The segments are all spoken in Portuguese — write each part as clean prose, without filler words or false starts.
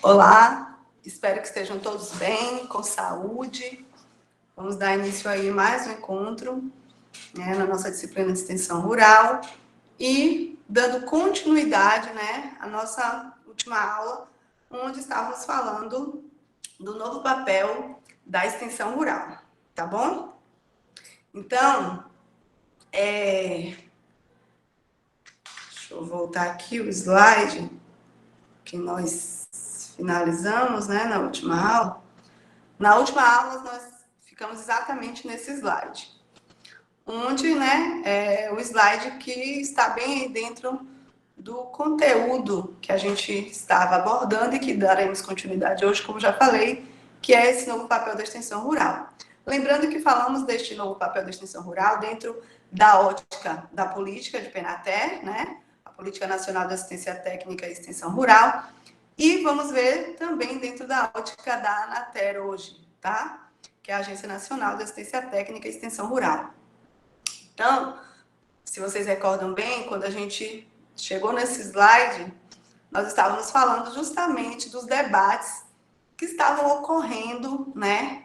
Olá, espero que estejam todos bem, com saúde. Vamos dar início aí a mais um encontro, né, na nossa disciplina de extensão rural e dando continuidade, né, à nossa última aula, onde estávamos falando do novo papel da extensão rural, tá bom? Então, deixa eu voltar aqui o slide que nós finalizamos, né, na última aula. Na última aula, nós ficamos exatamente nesse slide, onde, né, é o slide que está bem aí dentro do conteúdo que a gente estava abordando e que daremos continuidade hoje, como já falei, que é esse novo papel da extensão rural. Lembrando que falamos deste novo papel da extensão rural dentro da ótica da política de PNATER, né, a Política Nacional de Assistência Técnica e Extensão Rural, e vamos ver também dentro da ótica da ANATER hoje, tá? Que é a Agência Nacional de Assistência Técnica e Extensão Rural. Então, se vocês recordam bem, quando a gente chegou nesse slide, nós estávamos falando justamente dos debates que estavam ocorrendo, né,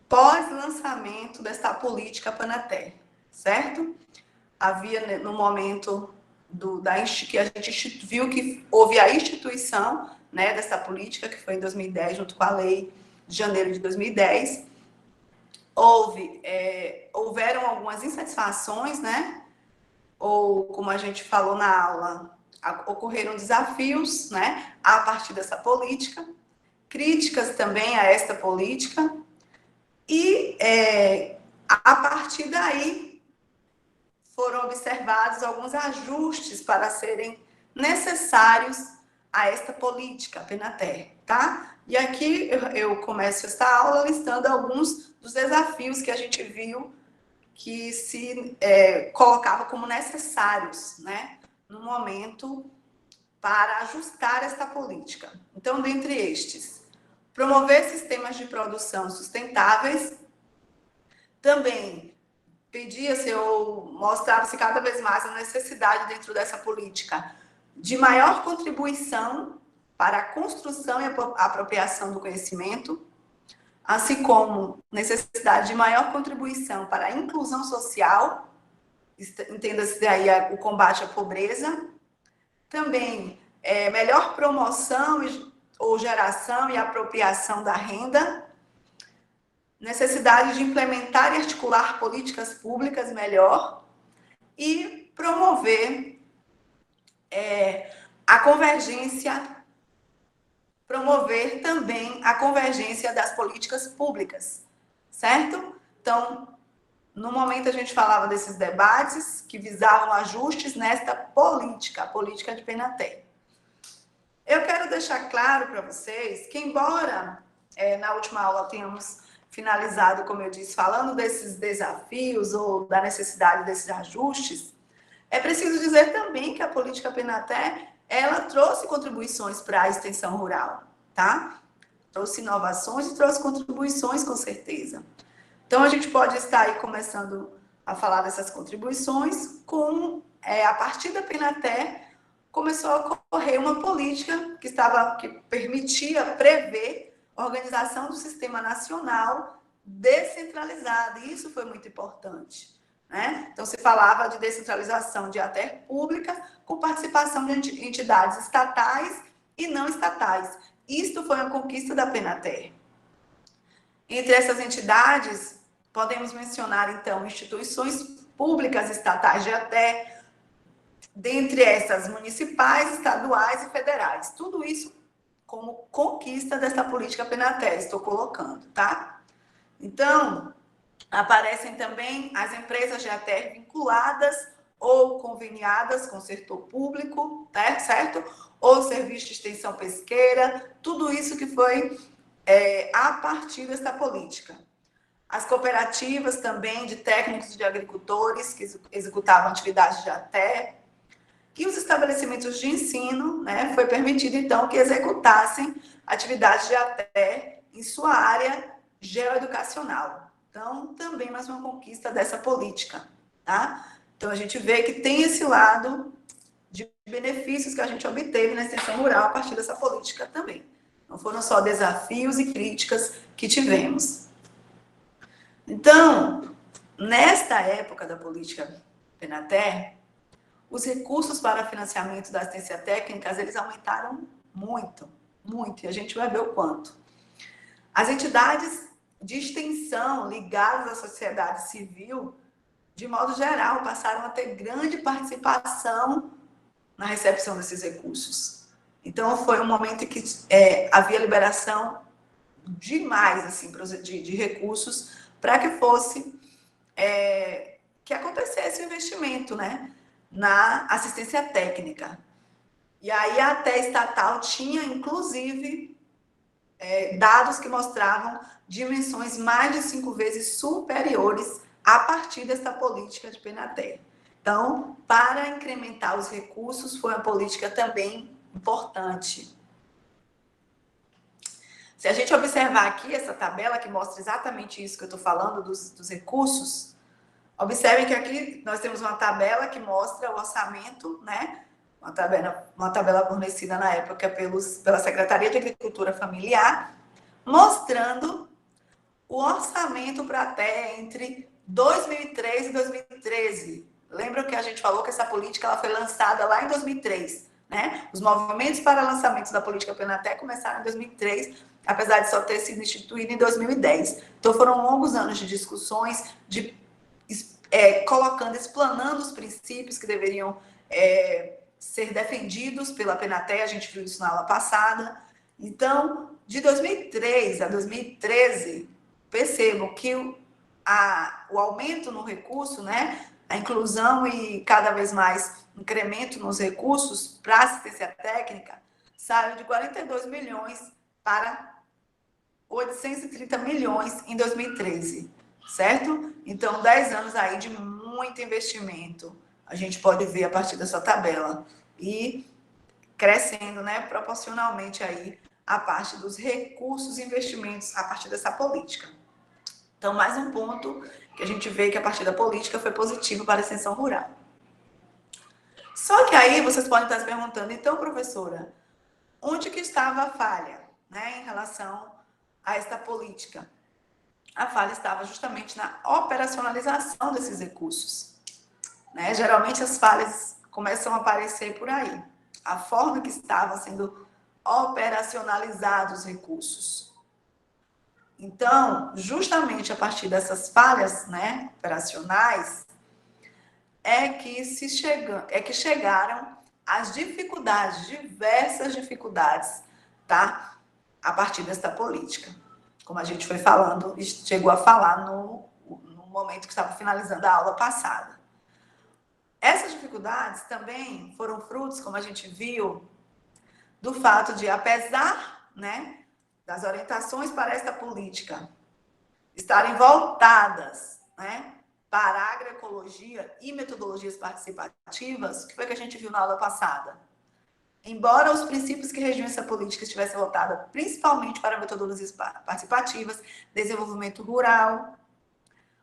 pós-lançamento dessa política PNATER, certo? Havia, no momento que a gente viu que houve a instituição, né, dessa política, que foi em 2010, junto com a lei de janeiro de 2010, houveram algumas insatisfações, né, ou como a gente falou na aula, ocorreram desafios, né, a partir dessa política, críticas também a esta política, e a partir daí foram observados alguns ajustes para serem necessários a esta política, a PNATER, tá? E aqui eu começo esta aula listando alguns dos desafios que a gente viu que se colocava como necessários, né, no momento para ajustar esta política. Então, dentre estes, promover sistemas de produção sustentáveis, também pedia-se ou mostrava-se cada vez mais a necessidade dentro dessa política de maior contribuição para a construção e a apropriação do conhecimento, assim como necessidade de maior contribuição para a inclusão social, entenda-se daí o combate à pobreza, também melhor promoção ou geração e apropriação da renda, necessidade de implementar e articular políticas públicas melhor e promover a convergência, promover também a convergência das políticas públicas, certo? Então, no momento a gente falava desses debates que visavam ajustes nesta política, a política de PNATER. Eu quero deixar claro para vocês que, embora na última aula tenhamos finalizado, como eu disse, falando desses desafios ou da necessidade desses ajustes, é preciso dizer também que a política PNATER, ela trouxe contribuições para a extensão rural, tá? Trouxe inovações e trouxe contribuições, com certeza. Então, a gente pode estar aí começando a falar dessas contribuições a partir da PNATER, começou a ocorrer uma política que permitia prever a organização do sistema nacional descentralizado, e isso foi muito importante, né? Então, se falava de descentralização de ATER pública com participação de entidades estatais e não estatais. Isto foi uma conquista da PNATER. Entre essas entidades, podemos mencionar, então, instituições públicas estatais de ATER, dentre essas municipais, estaduais e federais. Tudo isso como conquista dessa política PNATER, estou colocando, tá? Então, aparecem também as empresas de ATER vinculadas ou conveniadas com o setor público, tá? Certo? Ou serviço de extensão pesqueira, tudo isso que foi a partir dessa política. As cooperativas também de técnicos e de agricultores que executavam atividades de ATER, e os estabelecimentos de ensino, né, foi permitido, então, que executassem atividades de ATER em sua área geoeducacional. Então, também mais uma conquista dessa política, tá? Então, a gente vê que tem esse lado de benefícios que a gente obteve na extensão rural a partir dessa política também. Não foram só desafios e críticas que tivemos. Então, nesta época da política Penater, os recursos para financiamento da assistência técnica, eles aumentaram muito, muito, e a gente vai ver o quanto. As entidades de extensão ligadas à sociedade civil, de modo geral, passaram a ter grande participação na recepção desses recursos. Então, foi um momento em que havia liberação demais assim, de recursos para que fosse que acontecesse o investimento, né, na assistência técnica. E aí a ATE estatal tinha, inclusive, dados que mostravam dimensões mais de 5 vezes superiores a partir dessa política de Penater. Então, para incrementar os recursos, foi uma política também importante. Se a gente observar aqui essa tabela que mostra exatamente isso que eu estou falando, dos recursos, observem que aqui nós temos uma tabela que mostra o orçamento, né? Uma tabela fornecida na época pela Secretaria de Agricultura Familiar, mostrando o orçamento para até entre 2003 e 2013. Lembram que a gente falou que essa política ela foi lançada lá em 2003, né? Os movimentos para lançamento da política Penater começaram em 2003, apesar de só ter sido instituída em 2010. Então, foram longos anos de discussões, explanando os princípios que deveriam ser defendidos pela Penater, a gente viu isso na aula passada. Então, de 2003 a 2013, percebo que o aumento no recurso, né, a inclusão e cada vez mais incremento nos recursos para assistência técnica, saiu de 42 milhões para 830 milhões em 2013, certo? Então, 10 anos aí de muito investimento, a gente pode ver a partir dessa tabela, e crescendo, né, proporcionalmente aí a parte dos recursos e investimentos a partir dessa política. Então, mais um ponto que a gente vê que a partir da política foi positivo para a extensão rural. Só que aí vocês podem estar se perguntando, então, professora, onde que estava a falha, né, em relação a esta política? A falha estava justamente na operacionalização desses recursos, né? Geralmente as falhas começam a aparecer por aí. A forma que estavam sendo operacionalizados os recursos. Então, justamente a partir dessas falhas, né, operacionais, é que chegaram as dificuldades, diversas dificuldades, tá? A partir dessa política. Como a gente foi falando e chegou a falar no momento que estava finalizando a aula passada. Essas dificuldades também foram frutos, como a gente viu, do fato de, apesar, né, das orientações para esta política estarem voltadas, né, para a agroecologia e metodologias participativas, o que foi que a gente viu na aula passada? Embora os princípios que regiam essa política estivessem voltados principalmente para metodologias participativas, desenvolvimento rural,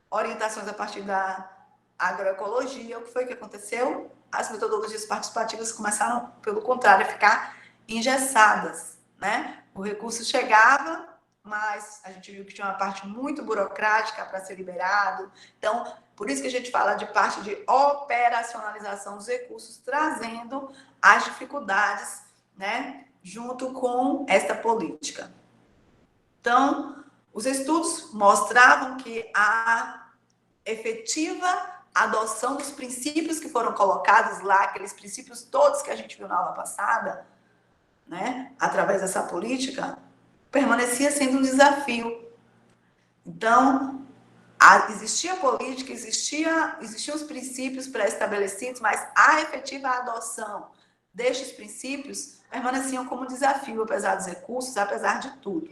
orientações a partir da agroecologia, o que foi que aconteceu? As metodologias participativas começaram, pelo contrário, a ficar engessadas, né? O recurso chegava, mas a gente viu que tinha uma parte muito burocrática para ser liberado. Então, por isso que a gente fala de parte de operacionalização dos recursos, trazendo as dificuldades, né, junto com esta política. Então, os estudos mostravam que a efetiva adoção dos princípios que foram colocados lá, aqueles princípios todos que a gente viu na aula passada, né, através dessa política, permanecia sendo um desafio. Então, existia política, existiam os princípios pré-estabelecidos, mas a efetiva adoção destes princípios permaneciam como desafio, apesar dos recursos, apesar de tudo.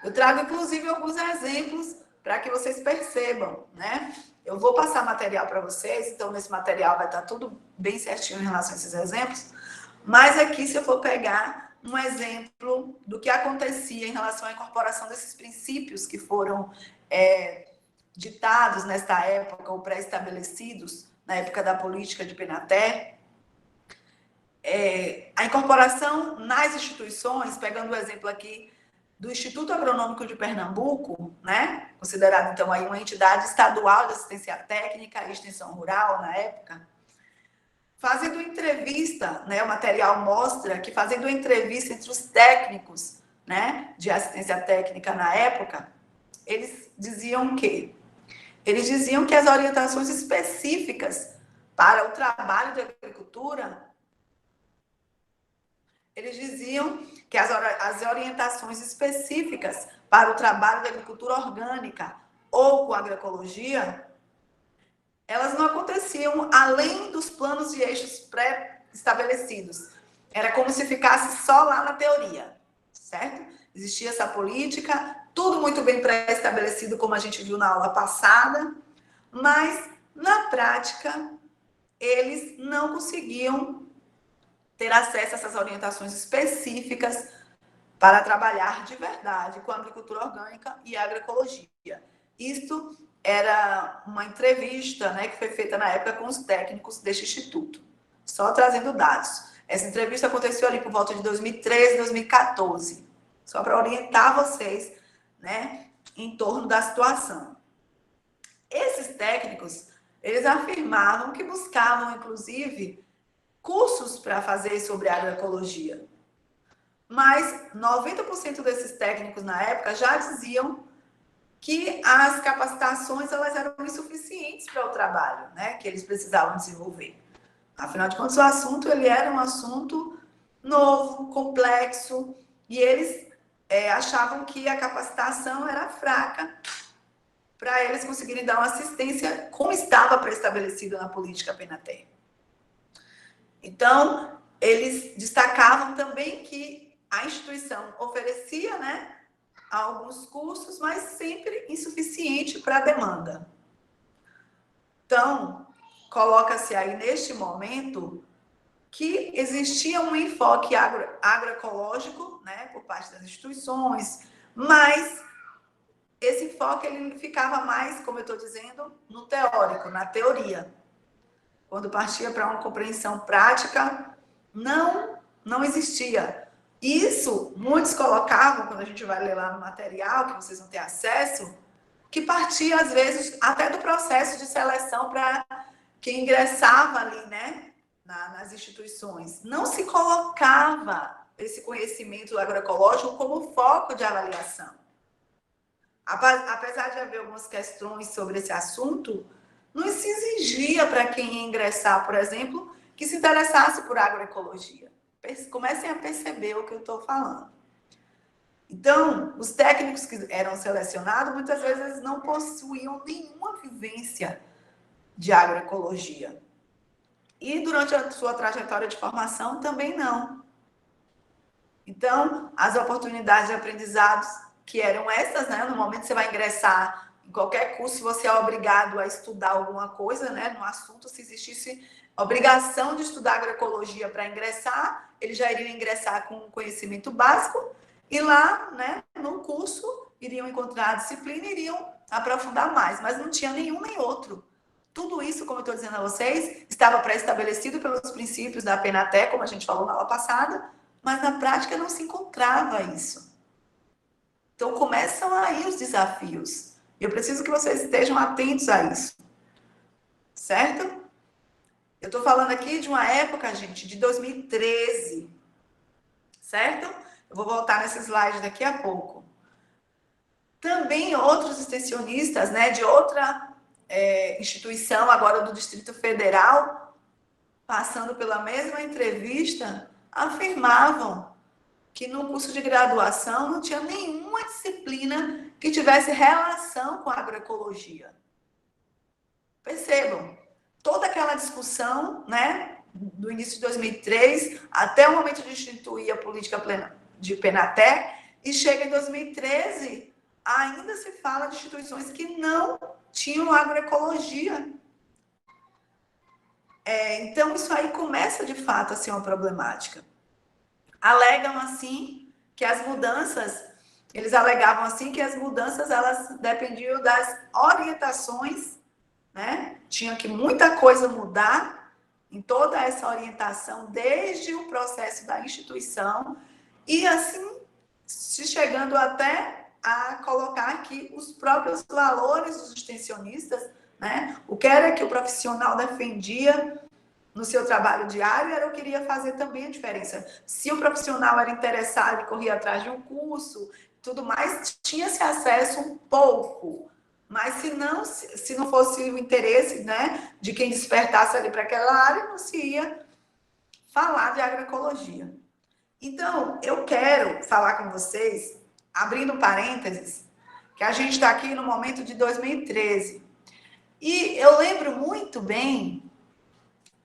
Eu trago, inclusive, alguns exemplos para que vocês percebam, né? Eu vou passar material para vocês, então nesse material vai estar tudo bem certinho em relação a esses exemplos, mas aqui, se eu for pegar um exemplo do que acontecia em relação à incorporação desses princípios que foram ditados nesta época, ou pré-estabelecidos, na época da política de Penater, a incorporação nas instituições, pegando o exemplo aqui do Instituto Agronômico de Pernambuco, né? Considerado, então, aí uma entidade estadual de assistência técnica e extensão rural, na época, fazendo entrevista, né? O material mostra que fazendo entrevista entre os técnicos, né, de assistência técnica na época, eles diziam que as orientações específicas para o trabalho de agricultura, eles diziam que as orientações específicas para o trabalho de agricultura orgânica ou com agroecologia, elas não aconteciam além dos planos e eixos pré-estabelecidos. Era como se ficasse só lá na teoria, certo? Existia essa política, tudo muito bem pré-estabelecido, como a gente viu na aula passada, mas, na prática, eles não conseguiam ter acesso a essas orientações específicas para trabalhar de verdade com a agricultura orgânica e a agroecologia. Isto era uma entrevista, né, que foi feita na época com os técnicos deste instituto. Só trazendo dados. Essa entrevista aconteceu ali por volta de 2013, 2014. Só para orientar vocês, né, em torno da situação. Esses técnicos, eles afirmavam que buscavam, inclusive, cursos para fazer sobre agroecologia. Mas 90% desses técnicos na época já diziam que as capacitações elas eram insuficientes para o trabalho, né, que eles precisavam desenvolver. Afinal de contas, o assunto ele era um assunto novo, complexo, e eles achavam que a capacitação era fraca para eles conseguirem dar uma assistência como estava pré-estabelecido na política Penaté. Então, eles destacavam também que a instituição oferecia, né, alguns cursos, mas sempre insuficiente para a demanda. Então, coloca-se aí neste momento que existia um enfoque agroecológico, né, por parte das instituições, mas esse enfoque ele ficava mais, como eu estou dizendo, no teórico, na teoria. Quando partia para uma compreensão prática, não existia. Isso, muitos colocavam, quando a gente vai ler lá no material, que vocês vão ter acesso, que partia, às vezes, até do processo de seleção para quem ingressava ali, né, nas instituições. Não se colocava esse conhecimento agroecológico como foco de avaliação. Apesar de haver algumas questões sobre esse assunto, não se exigia para quem ia ingressar, por exemplo, que se interessasse por agroecologia. Comecem a perceber o que eu estou falando. Então, os técnicos que eram selecionados, muitas vezes não possuíam nenhuma vivência de agroecologia. E durante a sua trajetória de formação, também não. Então, as oportunidades de aprendizados que eram essas, né? No momento que você vai ingressar em qualquer curso, você é obrigado a estudar alguma coisa, né? No assunto, se existisse obrigação de estudar agroecologia para ingressar, eles já iriam ingressar com conhecimento básico e lá, né, no curso, iriam encontrar a disciplina e iriam aprofundar mais, mas não tinha nenhum nem outro. Tudo isso, como eu estou dizendo a vocês, estava pré-estabelecido pelos princípios da Penaté, como a gente falou na aula passada, mas na prática não se encontrava isso. Então, começam aí os desafios. Eu preciso que vocês estejam atentos a isso. Certo? Eu estou falando aqui de uma época, gente, de 2013. Certo? Eu vou voltar nesse slide daqui a pouco. Também outros extensionistas, né, de outra instituição, agora do Distrito Federal, passando pela mesma entrevista, afirmavam que no curso de graduação não tinha nenhuma disciplina que tivesse relação com a agroecologia. Percebam, toda aquela discussão, né, do início de 2003 até o momento de instituir a política de Penaté, e chega em 2013, ainda se fala de instituições que não tinham agroecologia. Então, isso aí começa, de fato, a ser uma problemática. Alegam, assim, que as mudanças, eles alegavam, assim, que as mudanças, elas dependiam das orientações, né? Tinha que muita coisa mudar, em toda essa orientação, desde o processo da instituição, e assim, se chegando até a colocar aqui os próprios valores dos extensionistas, né? O que era que o profissional defendia no seu trabalho diário era o que iria fazer também a diferença. Se o profissional era interessado e corria atrás de um curso, tudo mais, tinha-se acesso um pouco. Mas se não fosse o interesse, né, de quem despertasse ali para aquela área, não se ia falar de agroecologia. Então, eu quero falar com vocês, abrindo parênteses, que a gente está aqui no momento de 2013. E eu lembro muito bem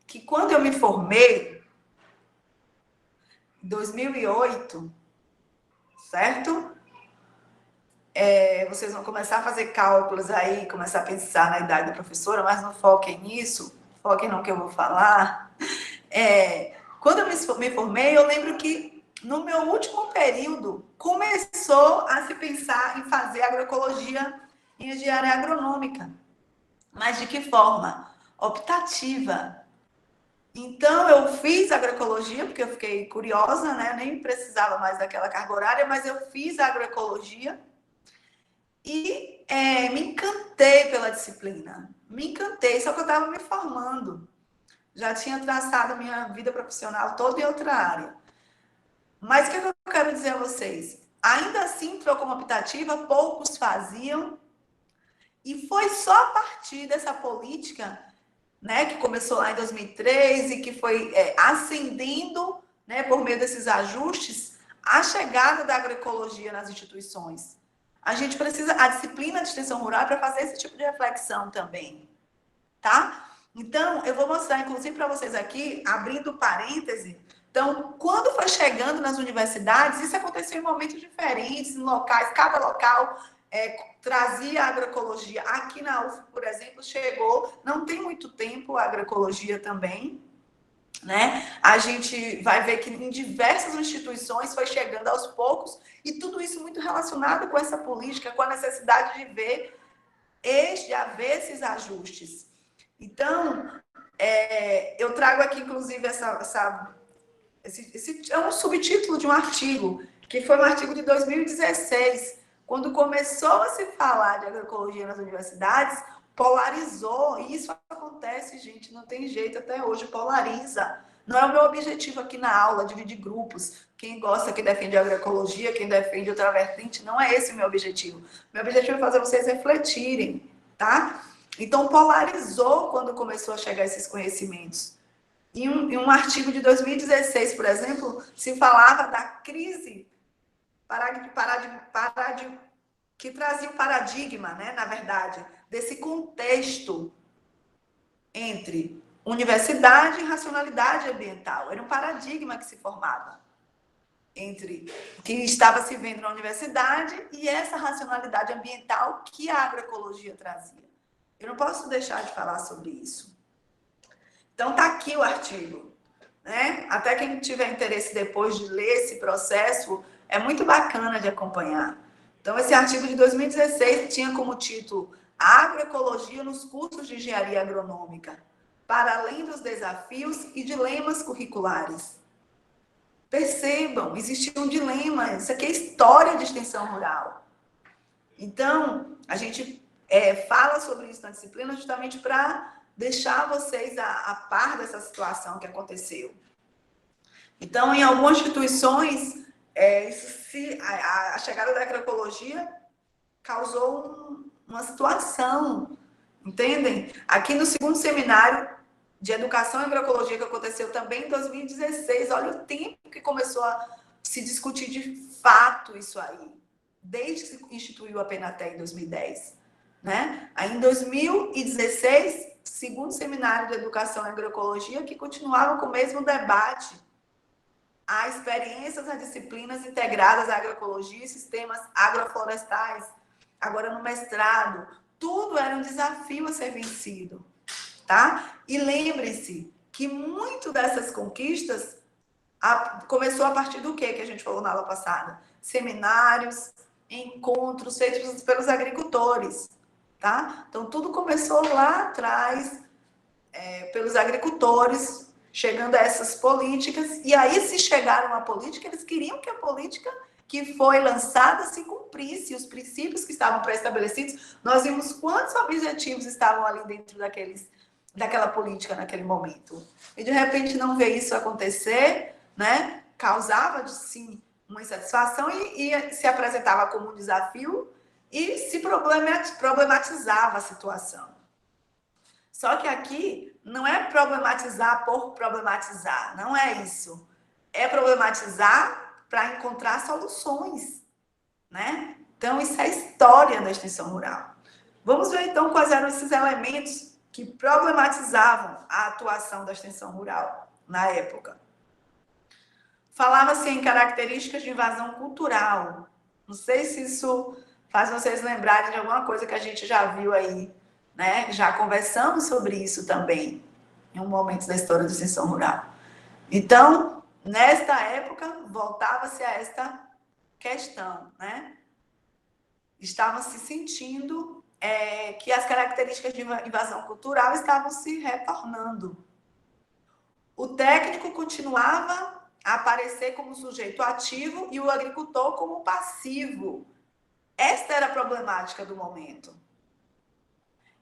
que quando eu me formei, em 2008, certo? Vocês vão começar a fazer cálculos aí, começar a pensar na idade da professora, mas não foquem nisso, foquem no que eu vou falar. Quando eu me formei, eu lembro que no meu último período começou a se pensar em fazer agroecologia e engenharia agronômica. Mas de que forma? Optativa. Então, eu fiz agroecologia, porque eu fiquei curiosa, né? Eu nem precisava mais daquela carga horária, mas eu fiz agroecologia e me encantei pela disciplina. Me encantei, só que eu estava me formando. Já tinha traçado a minha vida profissional toda em outra área. Mas o que eu quero dizer a vocês? Ainda assim, entrou como optativa, poucos faziam. E foi só a partir dessa política, né, que começou lá em 2003 e que foi ascendendo, né, por meio desses ajustes, a chegada da agroecologia nas instituições. A gente precisa, a disciplina de extensão rural para fazer esse tipo de reflexão também, tá? Então, eu vou mostrar, inclusive, para vocês aqui, abrindo parêntese. Então, quando foi chegando nas universidades, isso aconteceu em momentos diferentes, em locais, cada local trazia a agroecologia. Aqui na UF, por exemplo, chegou, não tem muito tempo, a agroecologia também, né? A gente vai ver que em diversas instituições foi chegando aos poucos, e tudo isso muito relacionado com essa política, com a necessidade de haver esses ajustes. Então, eu trago aqui, inclusive, esse é um subtítulo de um artigo, que foi um artigo de 2016, quando começou a se falar de agroecologia nas universidades, polarizou, e isso acontece, gente, não tem jeito, até hoje polariza. Não é o meu objetivo aqui na aula, dividir grupos, quem gosta, quem defende agroecologia, quem defende outra vertente, não é esse o meu objetivo. Meu objetivo é fazer vocês refletirem, tá? Então, polarizou quando começou a chegar esses conhecimentos. Em um artigo de 2016, por exemplo, se falava da crise que trazia o paradigma, né, na verdade, desse contexto entre universidade e racionalidade ambiental. Era um paradigma que se formava entre o que estava se vendo na universidade e essa racionalidade ambiental que a agroecologia trazia. Eu não posso deixar de falar sobre isso. Então, está aqui o artigo, né? Até quem tiver interesse depois de ler esse processo, é muito bacana de acompanhar. Então, esse artigo de 2016 tinha como título Agroecologia nos cursos de engenharia agronômica, para além dos desafios e dilemas curriculares. Percebam, existia um dilema, isso aqui é história de extensão rural. Então, a gente fala sobre isso na disciplina justamente para deixar vocês a par dessa situação que aconteceu. Então, em algumas instituições, a chegada da agroecologia causou uma situação, entendem? Aqui no segundo seminário de Educação e Agroecologia, que aconteceu também em 2016, olha o tempo que começou a se discutir de fato isso aí, desde que se instituiu a Penaté em 2010. Né? Aí, em 2016, segundo seminário de Educação e Agroecologia, que continuava com o mesmo debate. Há experiências nas disciplinas integradas à agroecologia e sistemas agroflorestais. Agora, no mestrado, tudo era um desafio a ser vencido. Tá? E lembre-se que muito dessas conquistas começou a partir do que a gente falou na aula passada? Seminários, encontros feitos pelos agricultores. Tá? Então, tudo começou lá atrás, pelos agricultores, chegando a essas políticas, e aí se chegaram à política, eles queriam que a política que foi lançada se cumprisse, os princípios que estavam pré-estabelecidos. Nós vimos quantos objetivos estavam ali dentro daquela política naquele momento. E de repente não ver isso acontecer, né, causava sim uma insatisfação e se apresentava como um desafio e se problematizava a situação. Só que aqui não é problematizar por problematizar, não é isso. É problematizar para encontrar soluções, né? Então, isso é a história da extensão rural. Vamos ver, então, quais eram esses elementos que problematizavam a atuação da extensão rural na época. Falava-se em características de invasão cultural. Não sei se isso faz vocês lembrarem de alguma coisa que a gente já viu aí, né? Já conversamos sobre isso também, em um momento da história da extensão rural. Então, nesta época, voltava-se a esta questão, né? Estavam se sentindo que as características de invasão cultural estavam se retornando. O técnico continuava a aparecer como sujeito ativo e o agricultor como passivo. Esta era a problemática do momento.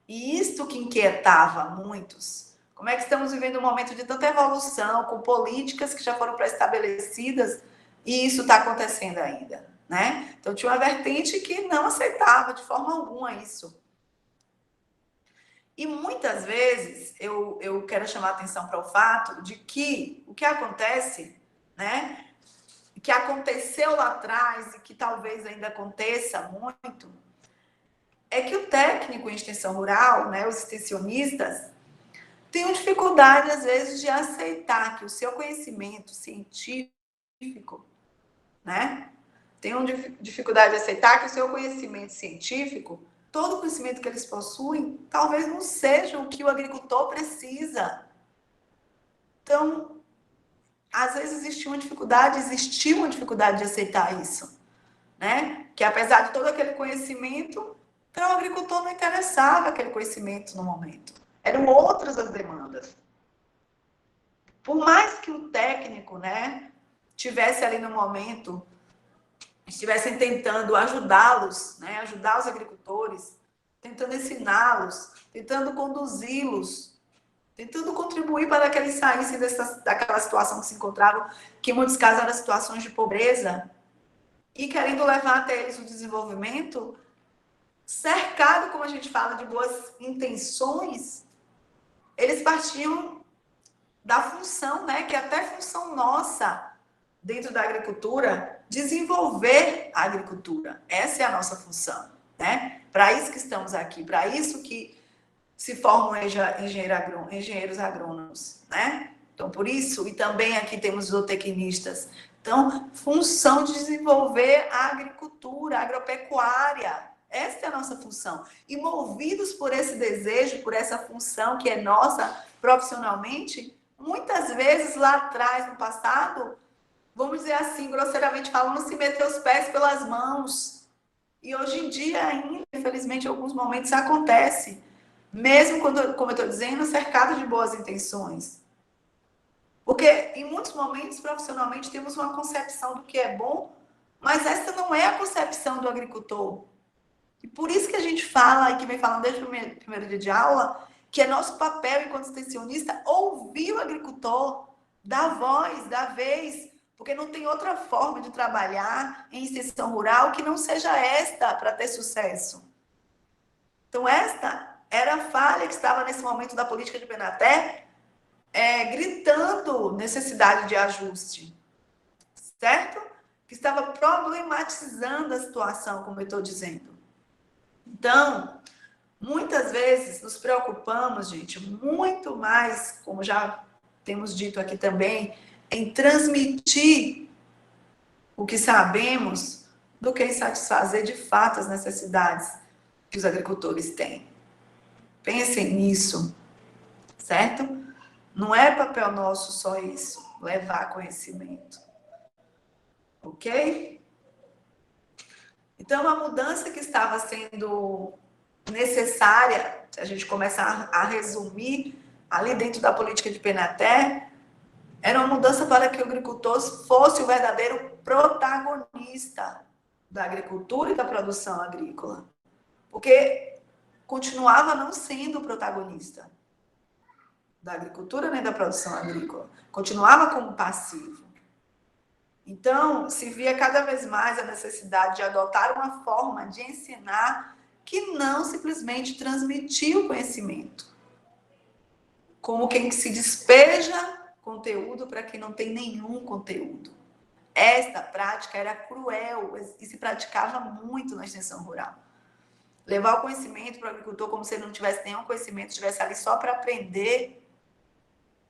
E isto que inquietava muitos. Como é que estamos vivendo um momento de tanta evolução, com políticas que já foram pré-estabelecidas, e isso está acontecendo ainda, né? Então, tinha uma vertente que não aceitava de forma alguma isso. E muitas vezes eu quero chamar a atenção para o fato de que o que acontece, né? Que aconteceu lá atrás e que talvez ainda aconteça muito, é que o técnico em extensão rural, né, os extensionistas, têm dificuldade, às vezes, de aceitar que o seu conhecimento científico, né, tem dificuldade de aceitar que o seu conhecimento científico, todo o conhecimento que eles possuem, talvez não seja o que o agricultor precisa. Então, às vezes existiu uma dificuldade de aceitar isso, né? Que apesar de todo aquele conhecimento, para o agricultor não interessava aquele conhecimento no momento. Eram outras as demandas. Por mais que o técnico, né, tivesse ali no momento, estivessem tentando ajudá-los, né, ajudar os agricultores, tentando ensiná-los, tentando conduzi-los, tentando contribuir para que eles saíssem daquela situação que se encontravam, que em muitos casos eram situações de pobreza, e querendo levar até eles o desenvolvimento, cercado, como a gente fala, de boas intenções, eles partiam da função, né, que é até função nossa dentro da agricultura, desenvolver a agricultura. Essa é a nossa função, né? Para isso que estamos aqui, para isso que se formam engenheiros agrônomos, né? Então, por isso, e também aqui temos zootecnistas. Então, função de desenvolver a agricultura, a agropecuária. Essa é a nossa função. E movidos por esse desejo, por essa função que é nossa profissionalmente, muitas vezes lá atrás, no passado, vamos dizer assim, grosseiramente falando, se meter os pés pelas mãos. E hoje em dia ainda, infelizmente, em alguns momentos acontece. Mesmo quando, como eu estou dizendo, cercado de boas intenções. Porque em muitos momentos, profissionalmente, temos uma concepção do que é bom, mas essa não é a concepção do agricultor. E por isso que a gente fala, e que vem falando desde o primeiro dia de aula, que é nosso papel enquanto extensionista ouvir o agricultor, dar voz, dar vez, porque não tem outra forma de trabalhar em extensão rural que não seja esta para ter sucesso. Então, esta era a falha que estava nesse momento da política de Benaté, gritando necessidade de ajuste, certo? Que estava problematizando a situação, como eu estou dizendo. Então, muitas vezes nos preocupamos, gente, muito mais, como já temos dito aqui também, em transmitir o que sabemos do que em satisfazer de fato as necessidades que os agricultores têm. Pensem nisso, certo? Não é papel nosso só isso, levar conhecimento. Ok? Então, a mudança que estava sendo necessária, se a gente começar a resumir ali dentro da política de Penaté, era uma mudança para que o agricultor fosse o verdadeiro protagonista da agricultura e da produção agrícola. Porque continuava não sendo o protagonista da agricultura nem da produção agrícola. Continuava como passivo. Então, se via cada vez mais a necessidade de adotar uma forma de ensinar que não simplesmente transmitia o conhecimento, como quem se despeja conteúdo para quem não tem nenhum conteúdo. Esta prática era cruel e se praticava muito na extensão rural. Levar o conhecimento para o agricultor como se ele não tivesse nenhum conhecimento, estivesse ali só para aprender,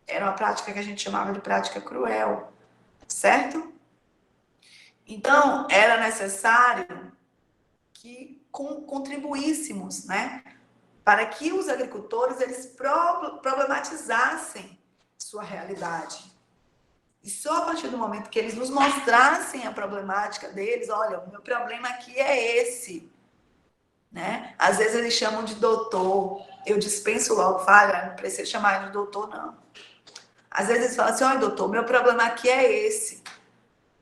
era uma prática que a gente chamava de prática cruel, certo? Então, era necessário que contribuíssemos, né, para que os agricultores eles problematizassem sua realidade. E só a partir do momento que eles nos mostrassem a problemática deles, olha, o meu problema aqui é esse, né? Às vezes eles chamam de doutor, eu dispenso logo, falo, não precisa chamar de doutor, não. Às vezes eles falam assim, olha, doutor, meu problema aqui é esse.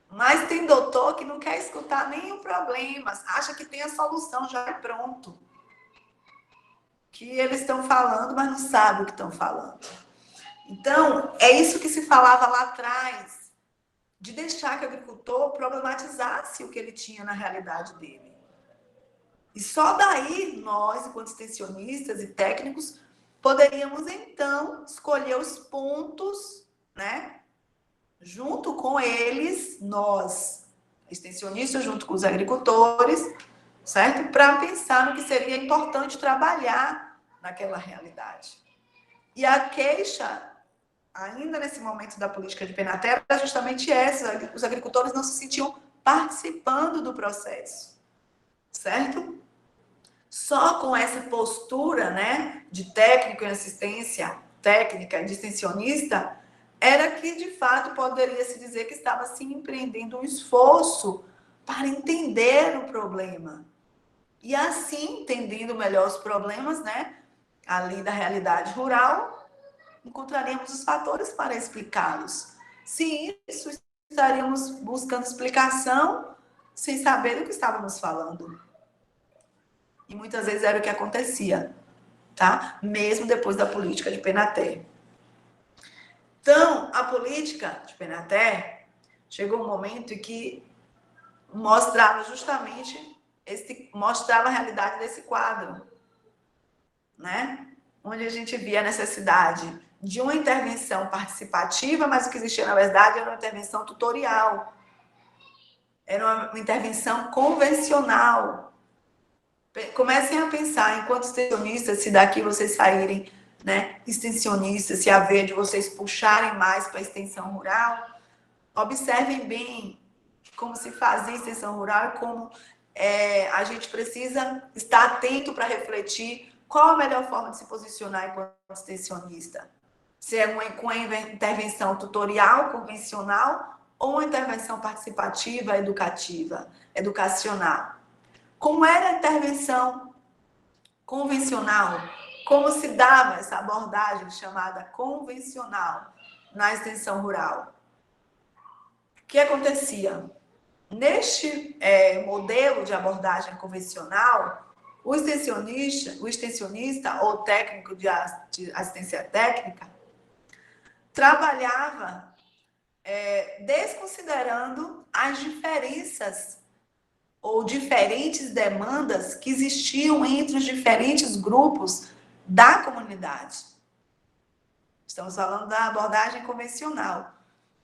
Mas tem doutor que não quer escutar nenhum problema, acha que tem a solução já é pronto. Que eles estão falando, mas não sabem o que estão falando. Então, é isso que se falava lá atrás, de deixar que o agricultor problematizasse o que ele tinha na realidade dele. E só daí nós, enquanto extensionistas e técnicos, poderíamos então escolher os pontos, né? Junto com eles, nós, extensionistas, junto com os agricultores, certo? Para pensar no que seria importante trabalhar naquela realidade. E a queixa, ainda nesse momento da política de Penaté, era justamente essa: os agricultores não se sentiam participando do processo, certo? Só com essa postura, né, de técnico em assistência técnica, de extensionista, era que, de fato, poderia se dizer que estava se empreendendo um esforço para entender o problema. E assim, entendendo melhor os problemas, né, ali da realidade rural, encontraríamos os fatores para explicá-los. Se isso, estaríamos buscando explicação sem saber do que estávamos falando. E muitas vezes era o que acontecia, tá? Mesmo depois da política de Penaté. Então, a política de Penaté chegou um momento em que mostrava justamente mostrava a realidade desse quadro, né? Onde a gente via a necessidade de uma intervenção participativa, mas o que existia, na verdade, era uma intervenção tutorial. Era uma intervenção convencional. Comecem a pensar, enquanto extensionistas, se daqui vocês saírem, né, extensionistas, se haver de vocês puxarem mais para a extensão rural, observem bem como se fazia extensão rural e como a gente precisa estar atento para refletir qual a melhor forma de se posicionar enquanto extensionista. Se é com a intervenção tutorial, convencional, ou uma intervenção participativa, educativa, educacional. Como era a intervenção convencional? Como se dava essa abordagem chamada convencional na extensão rural? O que acontecia? Neste modelo de abordagem convencional, o extensionista ou técnico de assistência técnica trabalhava desconsiderando as diferenças ou diferentes demandas que existiam entre os diferentes grupos da comunidade. Estamos falando da abordagem convencional,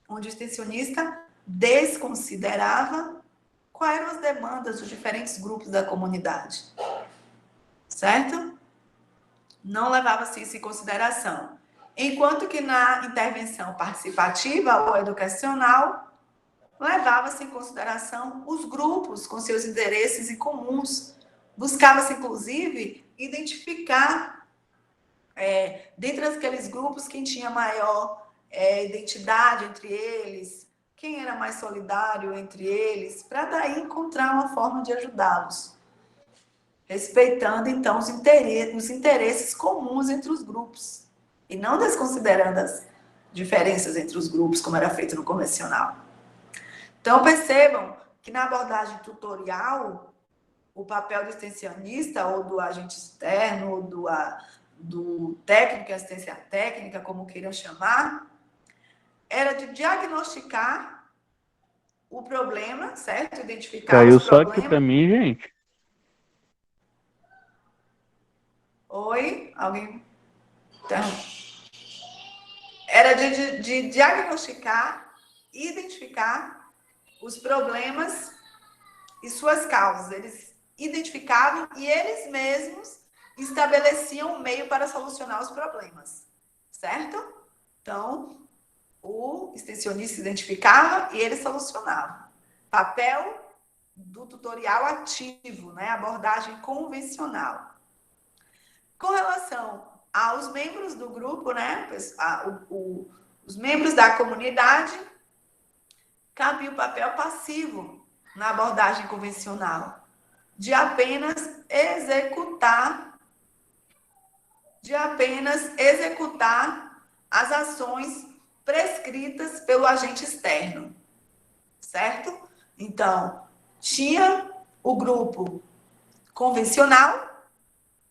onde o extensionista desconsiderava quais eram as demandas dos diferentes grupos da comunidade, certo? Não levava-se isso em consideração. Enquanto que na intervenção participativa ou educacional, levava-se em consideração os grupos com seus interesses em comuns. Buscava-se, inclusive, identificar, dentre aqueles grupos, quem tinha maior identidade entre eles, quem era mais solidário entre eles, para daí encontrar uma forma de ajudá-los, respeitando, então, os interesses comuns entre os grupos. e não desconsiderando as diferenças entre os grupos, como era feito no convencional. Então, percebam que na abordagem tutorial, o papel do extensionista ou do agente externo, ou do técnico e assistência técnica, como queiram chamar, era de diagnosticar o problema, certo? Identificar Caiu os só aqui para problemas. mim, gente. Oi? Alguém? Então, era de diagnosticar, identificar os problemas e suas causas. Eles identificavam e eles mesmos estabeleciam um meio para solucionar os problemas, certo? Então, o extensionista identificava e ele solucionava. Papel do tutorial ativo, né? Abordagem convencional. Com relação aos membros do grupo, né? Os membros da comunidade, cabia o papel passivo na abordagem convencional, de apenas executar as ações prescritas pelo agente externo, certo? Então, tinha o grupo convencional,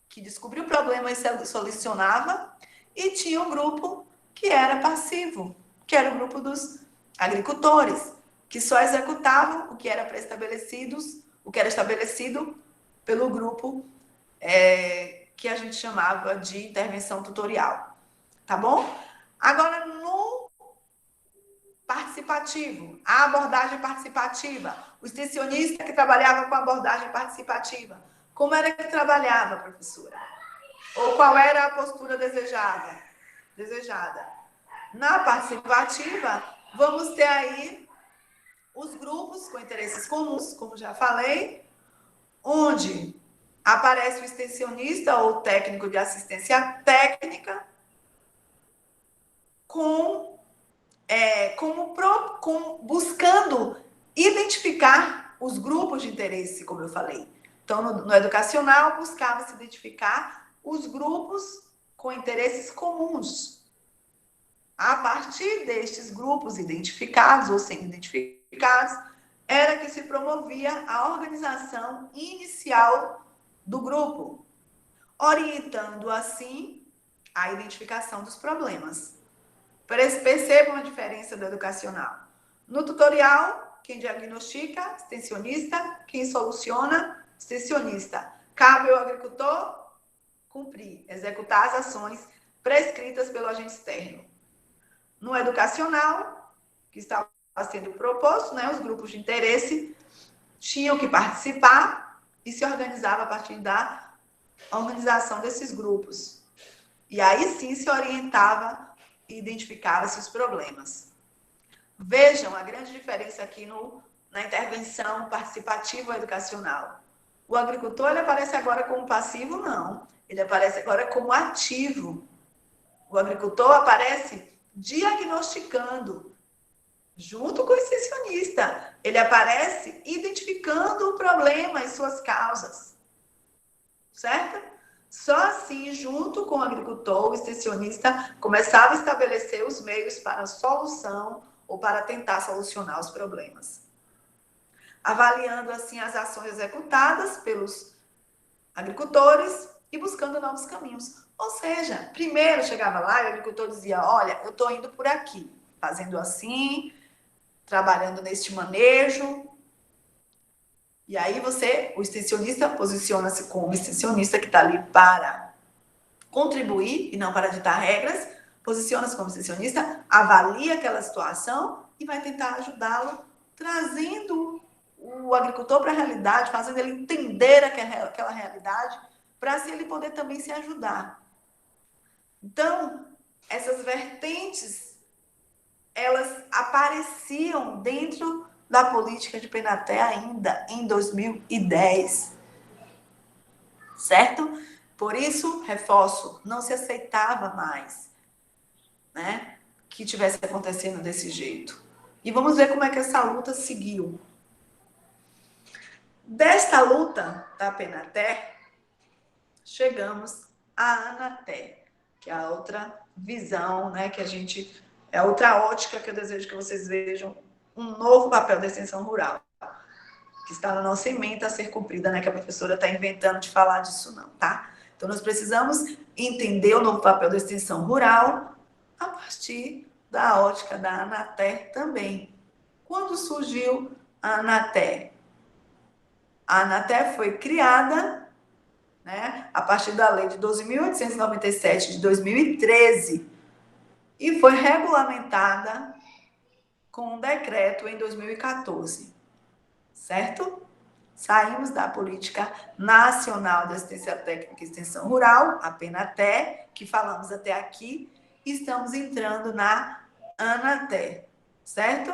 que descobriu o problema e solucionava, e tinha um grupo que era passivo, que era o grupo dos agricultores, que só executavam o que era estabelecido pelo grupo que a gente chamava de intervenção tutorial. Tá bom? Agora, no participativo, a abordagem participativa, o extensionista que trabalhava com a abordagem participativa, como era que trabalhava, professora? Ou qual era a postura desejada? Na participativa, vamos ter aí os grupos com interesses comuns, como já falei, onde aparece o extensionista ou técnico de assistência técnica buscando identificar os grupos de interesse, como eu falei. Então, no educacional, buscava-se identificar os grupos com interesses comuns. A partir destes grupos identificados ou sem identificados, era que se promovia a organização inicial do grupo, orientando, assim, a identificação dos problemas. Percebam a diferença do educacional. No tutorial, quem diagnostica, extensionista, quem soluciona, extensionista. Cabe ao agricultor cumprir, executar as ações prescritas pelo agente externo. No educacional, que estava sendo proposto, né, os grupos de interesse tinham que participar e se organizava a partir da organização desses grupos. E aí sim se orientava e identificava-se os problemas. Vejam a grande diferença aqui na intervenção participativa educacional. O agricultor, ele aparece agora como passivo? Não. Ele aparece agora como ativo. O agricultor aparece diagnosticando, junto com o extensionista. Ele aparece identificando o problema e suas causas. Certo? Só assim, junto com o agricultor, o extensionista começava a estabelecer os meios para a solução ou para tentar solucionar os problemas. Avaliando, assim, as ações executadas pelos agricultores e buscando novos caminhos. Ou seja, primeiro chegava lá e o agricultor dizia, olha, eu estou indo por aqui, fazendo assim, trabalhando neste manejo. E aí o extensionista, posiciona-se como extensionista que está ali para contribuir e não para ditar regras, posiciona-se como extensionista, avalia aquela situação e vai tentar ajudá-lo, trazendo o agricultor para a realidade, fazendo ele entender aquela realidade, para assim ele poder também se ajudar. Então, essas vertentes, elas apareciam dentro da política de Penaté ainda em 2010. Certo? Por isso, reforço, não se aceitava mais, né, que tivesse acontecendo desse jeito. E vamos ver como é que essa luta seguiu. Desta luta da Penaté, chegamos à Anaté, que é a outra visão, né, que a gente... É outra ótica que eu desejo que vocês vejam um novo papel da extensão rural, que está na nossa ementa a ser cumprida, né, que a professora está inventando de falar disso não, tá? Então, nós precisamos entender o novo papel da extensão rural a partir da ótica da Anater também. Quando surgiu a Anater? A Anater foi criada, né, a partir da lei de 12.897 de 2013 e foi regulamentada com um decreto em 2014, certo? Saímos da Política Nacional de Assistência Técnica e Extensão Rural, a PENATE, que falamos até aqui, e estamos entrando na Anater, certo?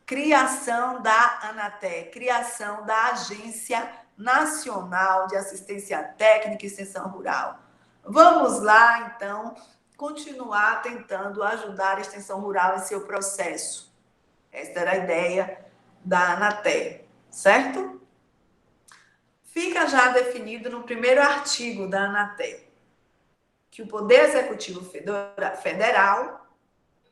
Criação da Anater, criação da Agência Nacional de Assistência Técnica e Extensão Rural. Vamos lá, então, continuar tentando ajudar a extensão rural em seu processo. Esta era a ideia da Anater, certo? Fica já definido no primeiro artigo da Anater que o Poder Executivo Federal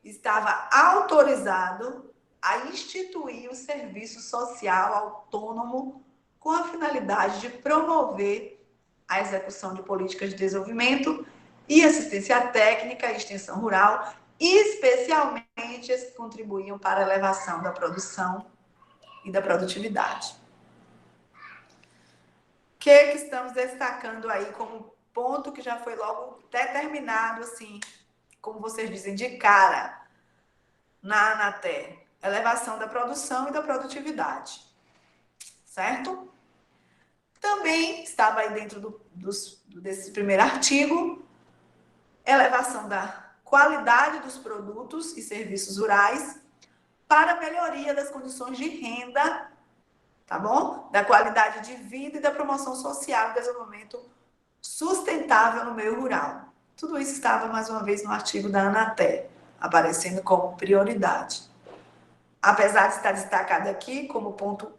estava autorizado a instituir o serviço social autônomo com a finalidade de promover a execução de políticas de desenvolvimento e assistência técnica e extensão rural, especialmente as que contribuíam para a elevação da produção e da produtividade. O que estamos destacando aí como ponto que já foi logo determinado, assim, como vocês dizem, de cara, na Anater? Elevação da produção e da produtividade, certo? Também estava aí dentro desse primeiro artigo, elevação da qualidade dos produtos e serviços rurais para a melhoria das condições de renda, tá bom? Da qualidade de vida e da promoção social e desenvolvimento sustentável no meio rural. Tudo isso estava, mais uma vez, no artigo da Anater, aparecendo como prioridade. Apesar de estar destacado aqui como ponto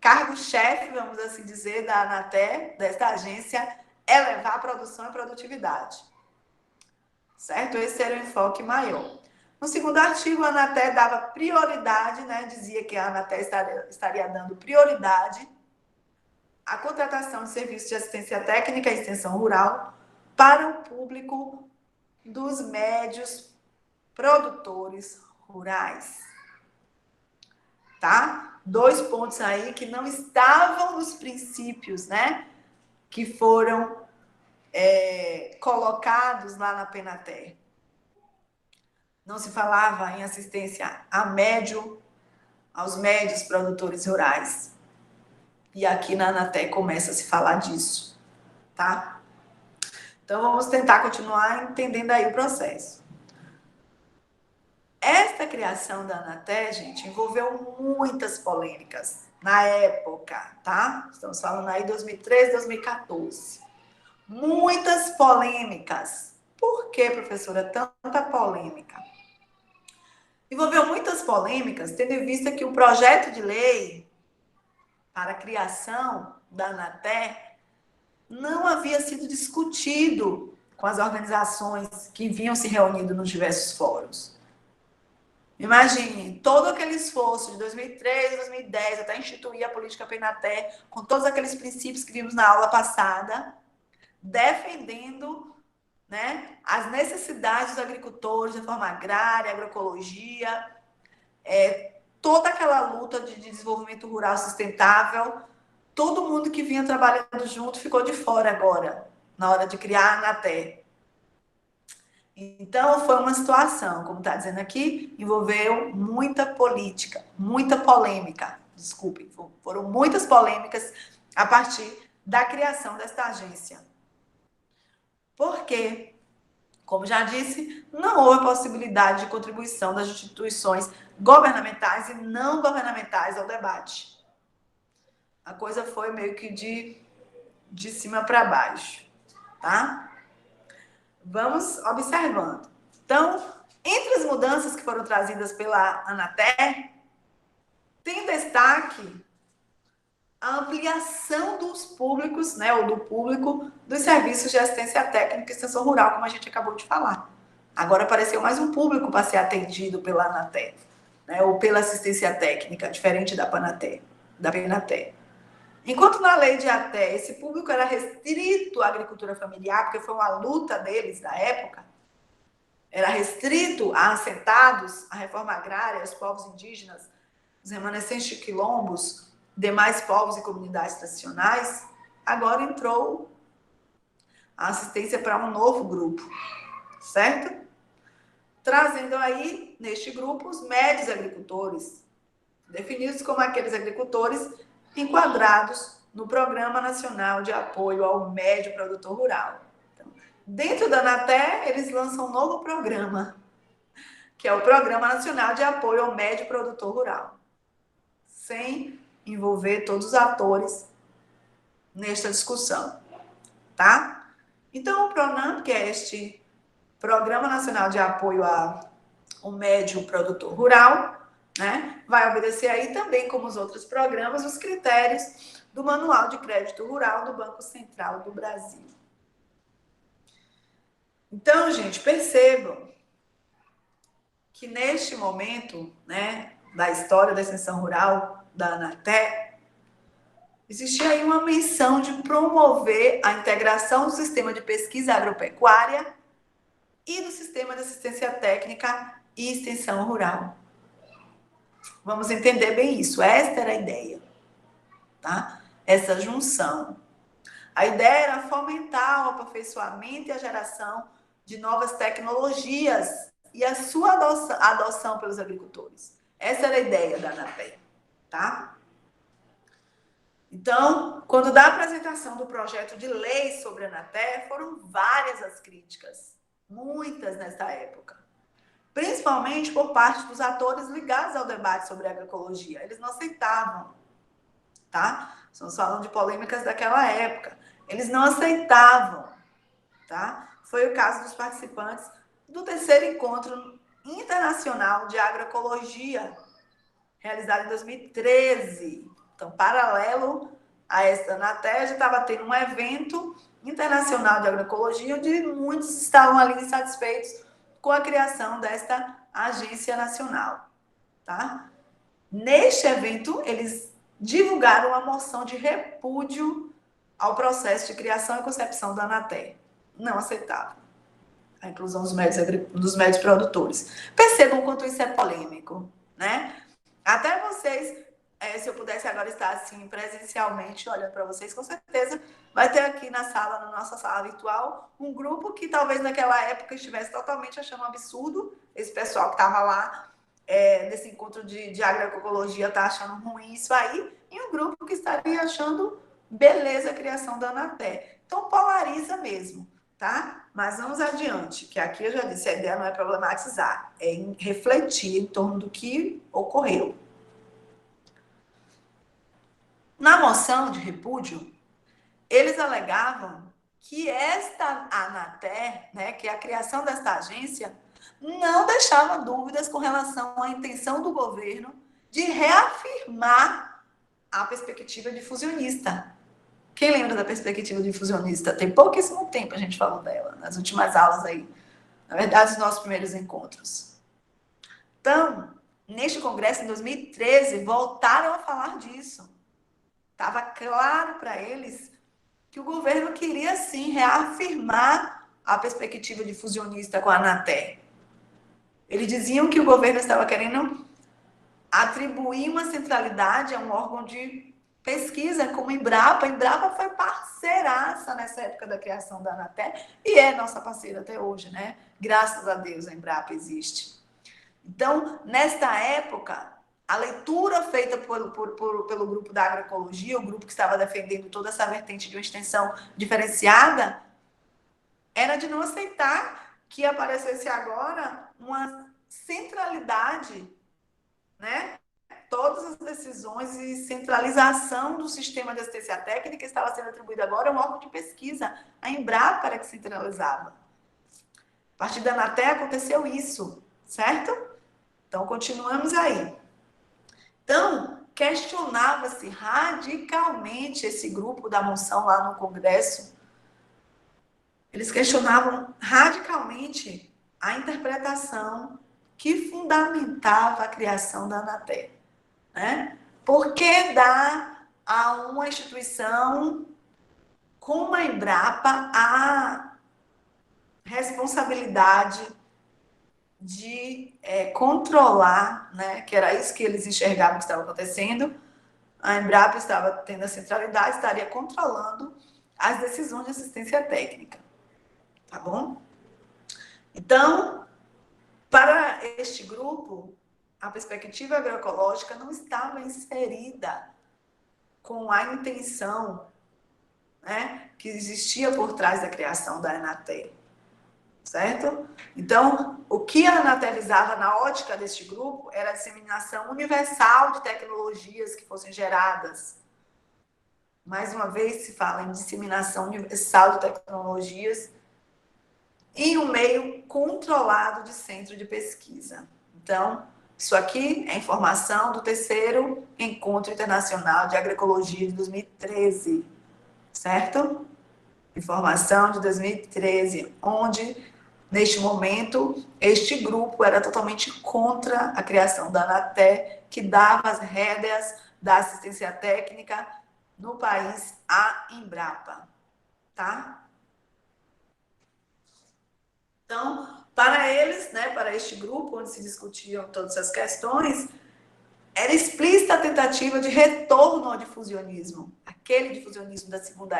cargo-chefe, vamos assim dizer, da Anater, desta agência, elevar a produção e produtividade. Certo? Esse era o enfoque maior. No segundo artigo, a Anater dava prioridade, né? Dizia que a Anater estaria dando prioridade à contratação de serviços de assistência técnica e extensão rural para o público dos médios produtores rurais. Tá? 2 pontos aí que não estavam nos princípios, né? Que foram colocados lá na PENATER. Não se falava em assistência aos médios produtores rurais. E aqui na Anater começa a se falar disso, tá? Então, vamos tentar continuar entendendo aí o processo. Esta criação da Anater, gente, envolveu muitas polêmicas na época, tá? Estamos falando aí 2013, 2014. Muitas polêmicas. Por que, professora, tanta polêmica? Envolveu muitas polêmicas, tendo em vista que o projeto de lei para a criação da Anater não havia sido discutido com as organizações que vinham se reunindo nos diversos fóruns. Imagine, todo aquele esforço de 2003, 2010, até instituir a política PENATER, com todos aqueles princípios que vimos na aula passada, defendendo, né, as necessidades dos agricultores, reforma agrária, agroecologia, toda aquela luta de desenvolvimento rural sustentável. Todo mundo que vinha trabalhando junto ficou de fora agora, na hora de criar a Anater. Então, foi uma situação, como está dizendo aqui, envolveu muita política, muita polêmica. Desculpem, foram muitas polêmicas a partir da criação desta agência. Por quê? Como já disse, não houve possibilidade de contribuição das instituições governamentais e não governamentais ao debate. A coisa foi meio que de cima para baixo, tá? Vamos observando. Então, entre as mudanças que foram trazidas pela Anater, tem destaque a ampliação dos públicos, né, ou do público, dos serviços de assistência técnica e extensão rural, como a gente acabou de falar. Agora apareceu mais um público para ser atendido pela Anatel, né, ou pela assistência técnica, diferente da Panatel, da Penatel. Enquanto na lei de até esse público era restrito à agricultura familiar, porque foi uma luta deles na época, era restrito a assentados, a reforma agrária, aos povos indígenas, os remanescentes de quilombos, demais povos e comunidades tradicionais, agora entrou a assistência para um novo grupo, certo? Trazendo aí, neste grupo, os médios agricultores, definidos como aqueles agricultores enquadrados no Programa Nacional de Apoio ao Médio Produtor Rural. Então, dentro da Anatel, eles lançam um novo programa, que é o Programa Nacional de Apoio ao Médio Produtor Rural, sem envolver todos os atores nesta discussão, tá? Então, o PRONAMP, que é este Programa Nacional de Apoio ao Médio Produtor Rural, né, vai obedecer aí também, como os outros programas, os critérios do Manual de Crédito Rural do Banco Central do Brasil. Então, gente, percebam que neste momento, né, da história da extensão rural da Anatel, existia aí uma menção de promover a integração do sistema de pesquisa agropecuária e do sistema de assistência técnica e extensão rural. Vamos entender bem isso. Esta era a ideia, tá? Essa junção. A ideia era fomentar o aperfeiçoamento e a geração de novas tecnologias e a sua adoção pelos agricultores. Essa era a ideia da Anatel, tá? Então, quando da apresentação do projeto de lei sobre a Anatel, foram várias as críticas, muitas nessa época, principalmente por parte dos atores ligados ao debate sobre agroecologia. Eles não aceitavam, tá? Estamos falando de polêmicas daquela época. Eles não aceitavam, tá? Foi o caso dos participantes do terceiro encontro internacional de agroecologia, realizado em 2013. Então, paralelo a esta Anatel, já estava tendo um evento internacional de agroecologia, onde muitos estavam ali insatisfeitos com a criação desta agência nacional, tá? Neste evento, eles divulgaram uma moção de repúdio ao processo de criação e concepção da Anatel. Não aceitavam a inclusão dos médios produtores. Percebam quanto isso é polêmico, né? Até vocês, se eu pudesse agora estar assim presencialmente olhando para vocês, com certeza vai ter aqui na nossa sala virtual, um grupo que talvez naquela época estivesse totalmente achando um absurdo, esse pessoal que estava lá nesse encontro de agroecologia está achando ruim isso aí, e um grupo que estaria achando beleza a criação da Anatel. Então polariza mesmo, tá? Mas vamos adiante, que aqui eu já disse, a ideia não é problematizar, é refletir em torno do que ocorreu. Na moção de repúdio, eles alegavam que esta Anatel, né, que a criação desta agência, não deixava dúvidas com relação à intenção do governo de reafirmar a perspectiva difusionista. Quem lembra da perspectiva difusionista? Tem pouquíssimo tempo a gente falou dela, nas últimas aulas aí. Na verdade, os nossos primeiros encontros. Então, neste congresso, em 2013, voltaram a falar disso. Estava claro para eles que o governo queria, sim, reafirmar a perspectiva difusionista com a Anatel. Eles diziam que o governo estava querendo atribuir uma centralidade a um órgão de pesquisa como a Embrapa. A Embrapa foi parceiraça nessa época da criação da Anatel e é nossa parceira até hoje, né? Graças a Deus a Embrapa existe. Então, nesta época, a leitura feita pelo grupo da agroecologia, o grupo que estava defendendo toda essa vertente de uma extensão diferenciada, era de não aceitar que aparecesse agora uma centralidade, né? Todas as decisões e centralização do sistema de assistência técnica estava sendo atribuído agora a um órgão de pesquisa. A Embrapa era que centralizava. A partir da Anatel aconteceu isso, certo? Então, continuamos aí. Então, questionava-se radicalmente esse grupo da moção lá no Congresso. Eles questionavam radicalmente a interpretação que fundamentava a criação da Anatel, né? Por que dar a uma instituição como a Embrapa a responsabilidade de controlar, né? Que era isso que eles enxergavam que estava acontecendo. A Embrapa estava tendo a centralidade, estaria controlando as decisões de assistência técnica, tá bom? Então, para este grupo, a perspectiva agroecológica não estava inserida com a intenção, né, que existia por trás da criação da Anatel, certo? Então, o que a Anatelizava na ótica deste grupo era a disseminação universal de tecnologias que fossem geradas. Mais uma vez se fala em disseminação universal de tecnologias em um meio controlado de centro de pesquisa. Então, isso aqui é informação do terceiro Encontro Internacional de Agroecologia de 2013, certo? Informação de 2013, onde, neste momento, este grupo era totalmente contra a criação da Anatel, que dava as rédeas da assistência técnica no país à Embrapa, tá? Então, para eles, né, para este grupo, onde se discutiam todas as questões, era explícita a tentativa de retorno ao difusionismo, aquele difusionismo da segunda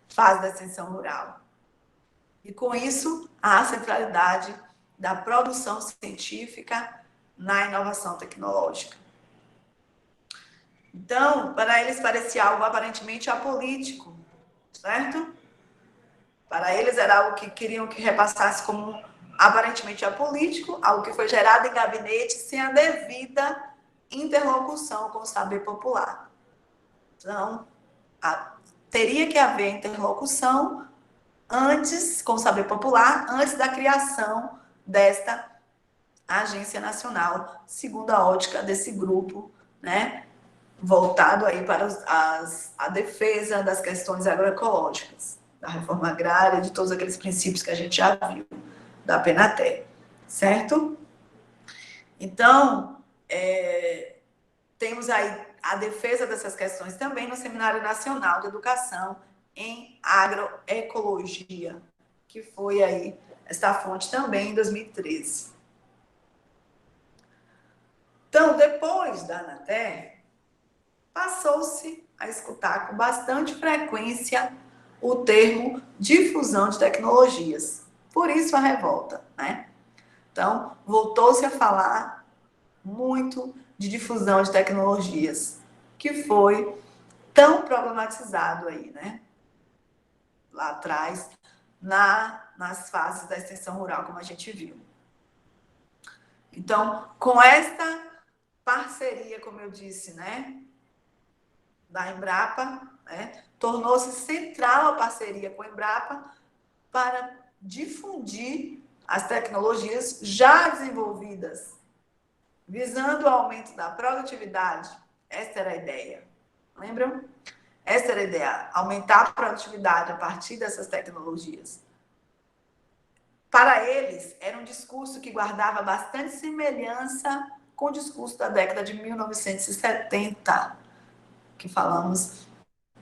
fase da extensão rural. E, com isso, a centralidade da produção científica na inovação tecnológica. Então, para eles parecia algo aparentemente apolítico, certo? Para eles era algo que queriam que repassasse como aparentemente apolítico, algo que foi gerado em gabinete sem a devida interlocução com o saber popular. Então, teria que haver interlocução antes, com o saber popular, antes da criação desta agência nacional, segundo a ótica desse grupo, né, voltado aí para a defesa das questões agroecológicas, da reforma agrária, de todos aqueles princípios que a gente já viu, da Penatel, certo? Então, temos aí a defesa dessas questões também no Seminário Nacional de Educação em Agroecologia, que foi aí esta fonte também em 2013. Então, depois da Anatel, passou-se a escutar com bastante frequência o termo difusão de tecnologias. Por isso a revolta, né? Então, voltou-se a falar muito de difusão de tecnologias, que foi tão problematizado aí, né? Lá atrás, nas fases da extensão rural, como a gente viu. Então, com esta parceria, como eu disse, né, da Embrapa, né, tornou-se central a parceria com a Embrapa para difundir as tecnologias já desenvolvidas, visando o aumento da produtividade. Essa era a ideia. Lembram? Essa era a ideia, aumentar a produtividade a partir dessas tecnologias. Para eles, era um discurso que guardava bastante semelhança com o discurso da década de 1970, que falamos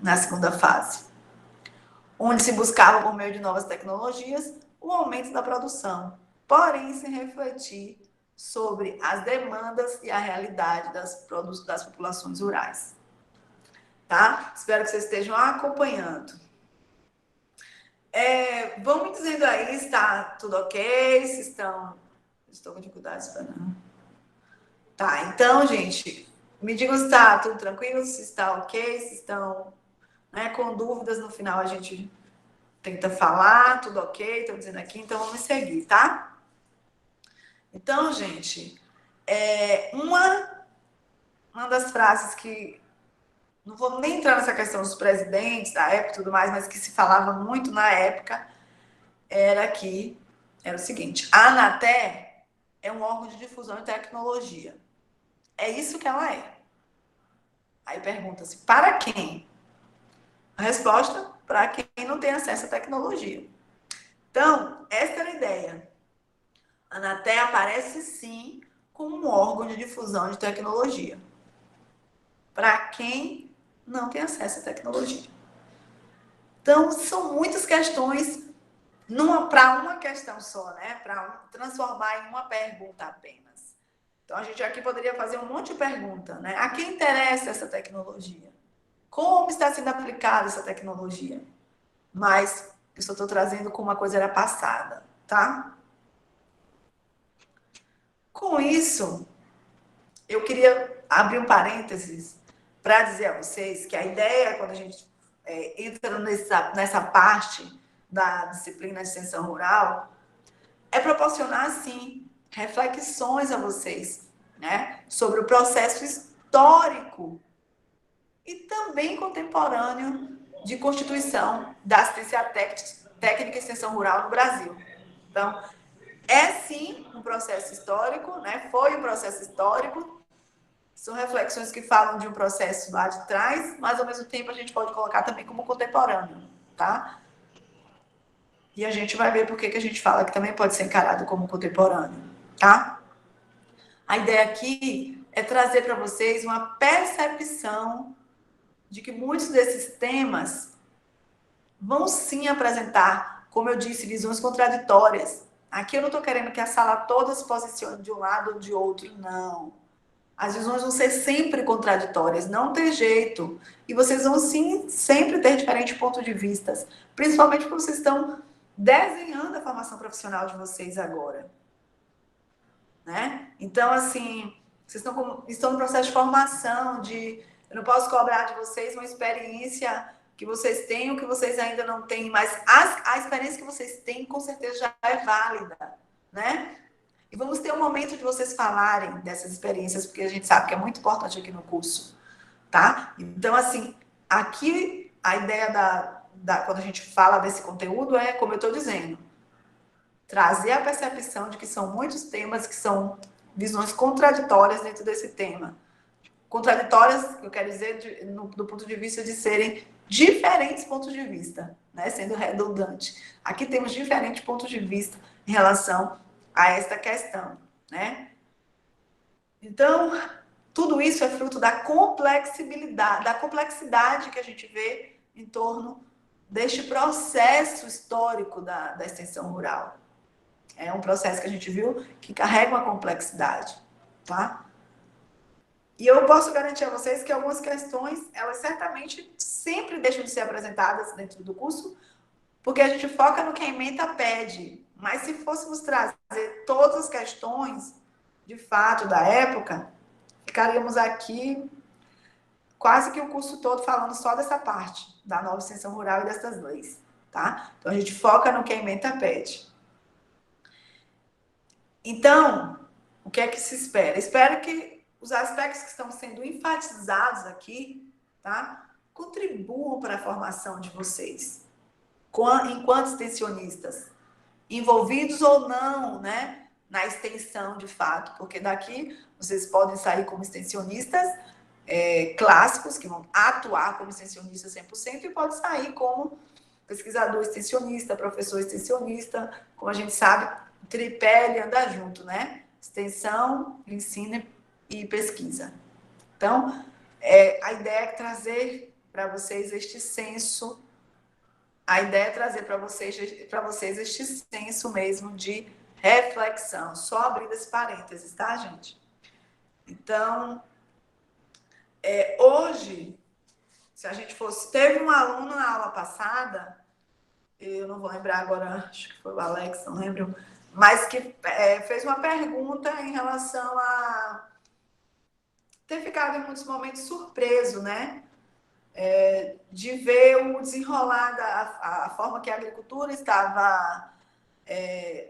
na segunda fase, onde se buscava, por meio de novas tecnologias, o aumento da produção, porém sem refletir sobre as demandas e a realidade das populações rurais. Tá? Espero que vocês estejam acompanhando. Vão me dizendo aí se está tudo ok, se estão... Estou com dificuldades para não... Tá, então, gente, me digam se está tudo tranquilo, se está ok, se estão, né, com dúvidas. No final a gente tenta falar, tudo ok, estão dizendo aqui, então vamos seguir, tá? Então, gente, uma das frases que... Não vou nem entrar nessa questão dos presidentes da época e tudo mais, mas que se falava muito na época, era o seguinte: a Anatel é um órgão de difusão de tecnologia. É isso que ela é. Aí pergunta-se, para quem? A resposta, para quem não tem acesso à tecnologia. Então, essa era a ideia. A Anatel aparece sim como um órgão de difusão de tecnologia para quem não tem acesso à tecnologia. Então, são muitas questões para uma questão só, né? Para transformar em uma pergunta apenas. Então, a gente aqui poderia fazer um monte de pergunta, né? A quem interessa essa tecnologia? Como está sendo aplicada essa tecnologia? Mas eu só estou trazendo como a coisa era passada, tá? Com isso, eu queria abrir um parênteses para dizer a vocês que a ideia, quando a gente entra nessa parte da disciplina de extensão rural, é proporcionar, sim, reflexões a vocês, né, sobre o processo histórico e também contemporâneo de constituição da assistência técnica e extensão rural no Brasil. Então, é sim um processo histórico, né? Foi um processo histórico. São reflexões que falam de um processo lá de trás, mas ao mesmo tempo a gente pode colocar também como contemporâneo, tá? E a gente vai ver por que a gente fala que também pode ser encarado como contemporâneo, tá? A ideia aqui é trazer para vocês uma percepção de que muitos desses temas vão sim apresentar, como eu disse, visões contraditórias. Aqui eu não estou querendo que a sala toda se posicione de um lado ou de outro, não. As visões vão ser sempre contraditórias, não tem jeito. E vocês vão sim sempre ter diferentes pontos de vista, principalmente porque vocês estão desenhando a formação profissional de vocês agora, né? Então, assim, vocês estão no processo de formação, eu não posso cobrar de vocês uma experiência que vocês têm ou que vocês ainda não têm, mas a experiência que vocês têm, com certeza, já é válida, né? E vamos ter um momento de vocês falarem dessas experiências, porque a gente sabe que é muito importante aqui no curso, tá? Então, assim, aqui a ideia quando a gente fala desse conteúdo é, como eu estou dizendo, trazer a percepção de que são muitos temas que são visões contraditórias dentro desse tema. Contraditórias, eu quero dizer, do ponto de vista de serem diferentes pontos de vista, né? Sendo redundante. Aqui temos diferentes pontos de vista em relação a esta questão, né? Então, tudo isso é fruto da complexidade que a gente vê em torno deste processo histórico da extensão rural. É um processo que a gente viu que carrega uma complexidade, tá? E eu posso garantir a vocês que algumas questões, elas certamente sempre deixam de ser apresentadas dentro do curso, porque a gente foca no que a ementa pede. Mas se fôssemos trazer todas as questões, de fato, da época, ficaríamos aqui quase que o curso todo falando só dessa parte, da nova extensão rural e dessas leis, tá? Então, a gente foca no que a ementa pede. Então, o que é que se espera? Espero que os aspectos que estão sendo enfatizados aqui, tá, contribuam para a formação de vocês, enquanto extensionistas, envolvidos ou não, né, na extensão de fato, porque daqui vocês podem sair como extensionistas clássicos, que vão atuar como extensionistas 100%, e pode sair como pesquisador extensionista, professor extensionista, como a gente sabe, tripé ele anda junto, né? Extensão, ensino e pesquisa. Então, a ideia é trazer para vocês este senso, a ideia é trazer para vocês este senso mesmo de reflexão. Só abrindo esse parênteses, tá, gente? Então, hoje, se a gente fosse... Teve um aluno na aula passada, eu não vou lembrar agora, acho que foi o Alex, não lembro, mas que fez uma pergunta em relação a ter ficado em muitos momentos surpreso, né? De ver o desenrolar a forma que a agricultura estava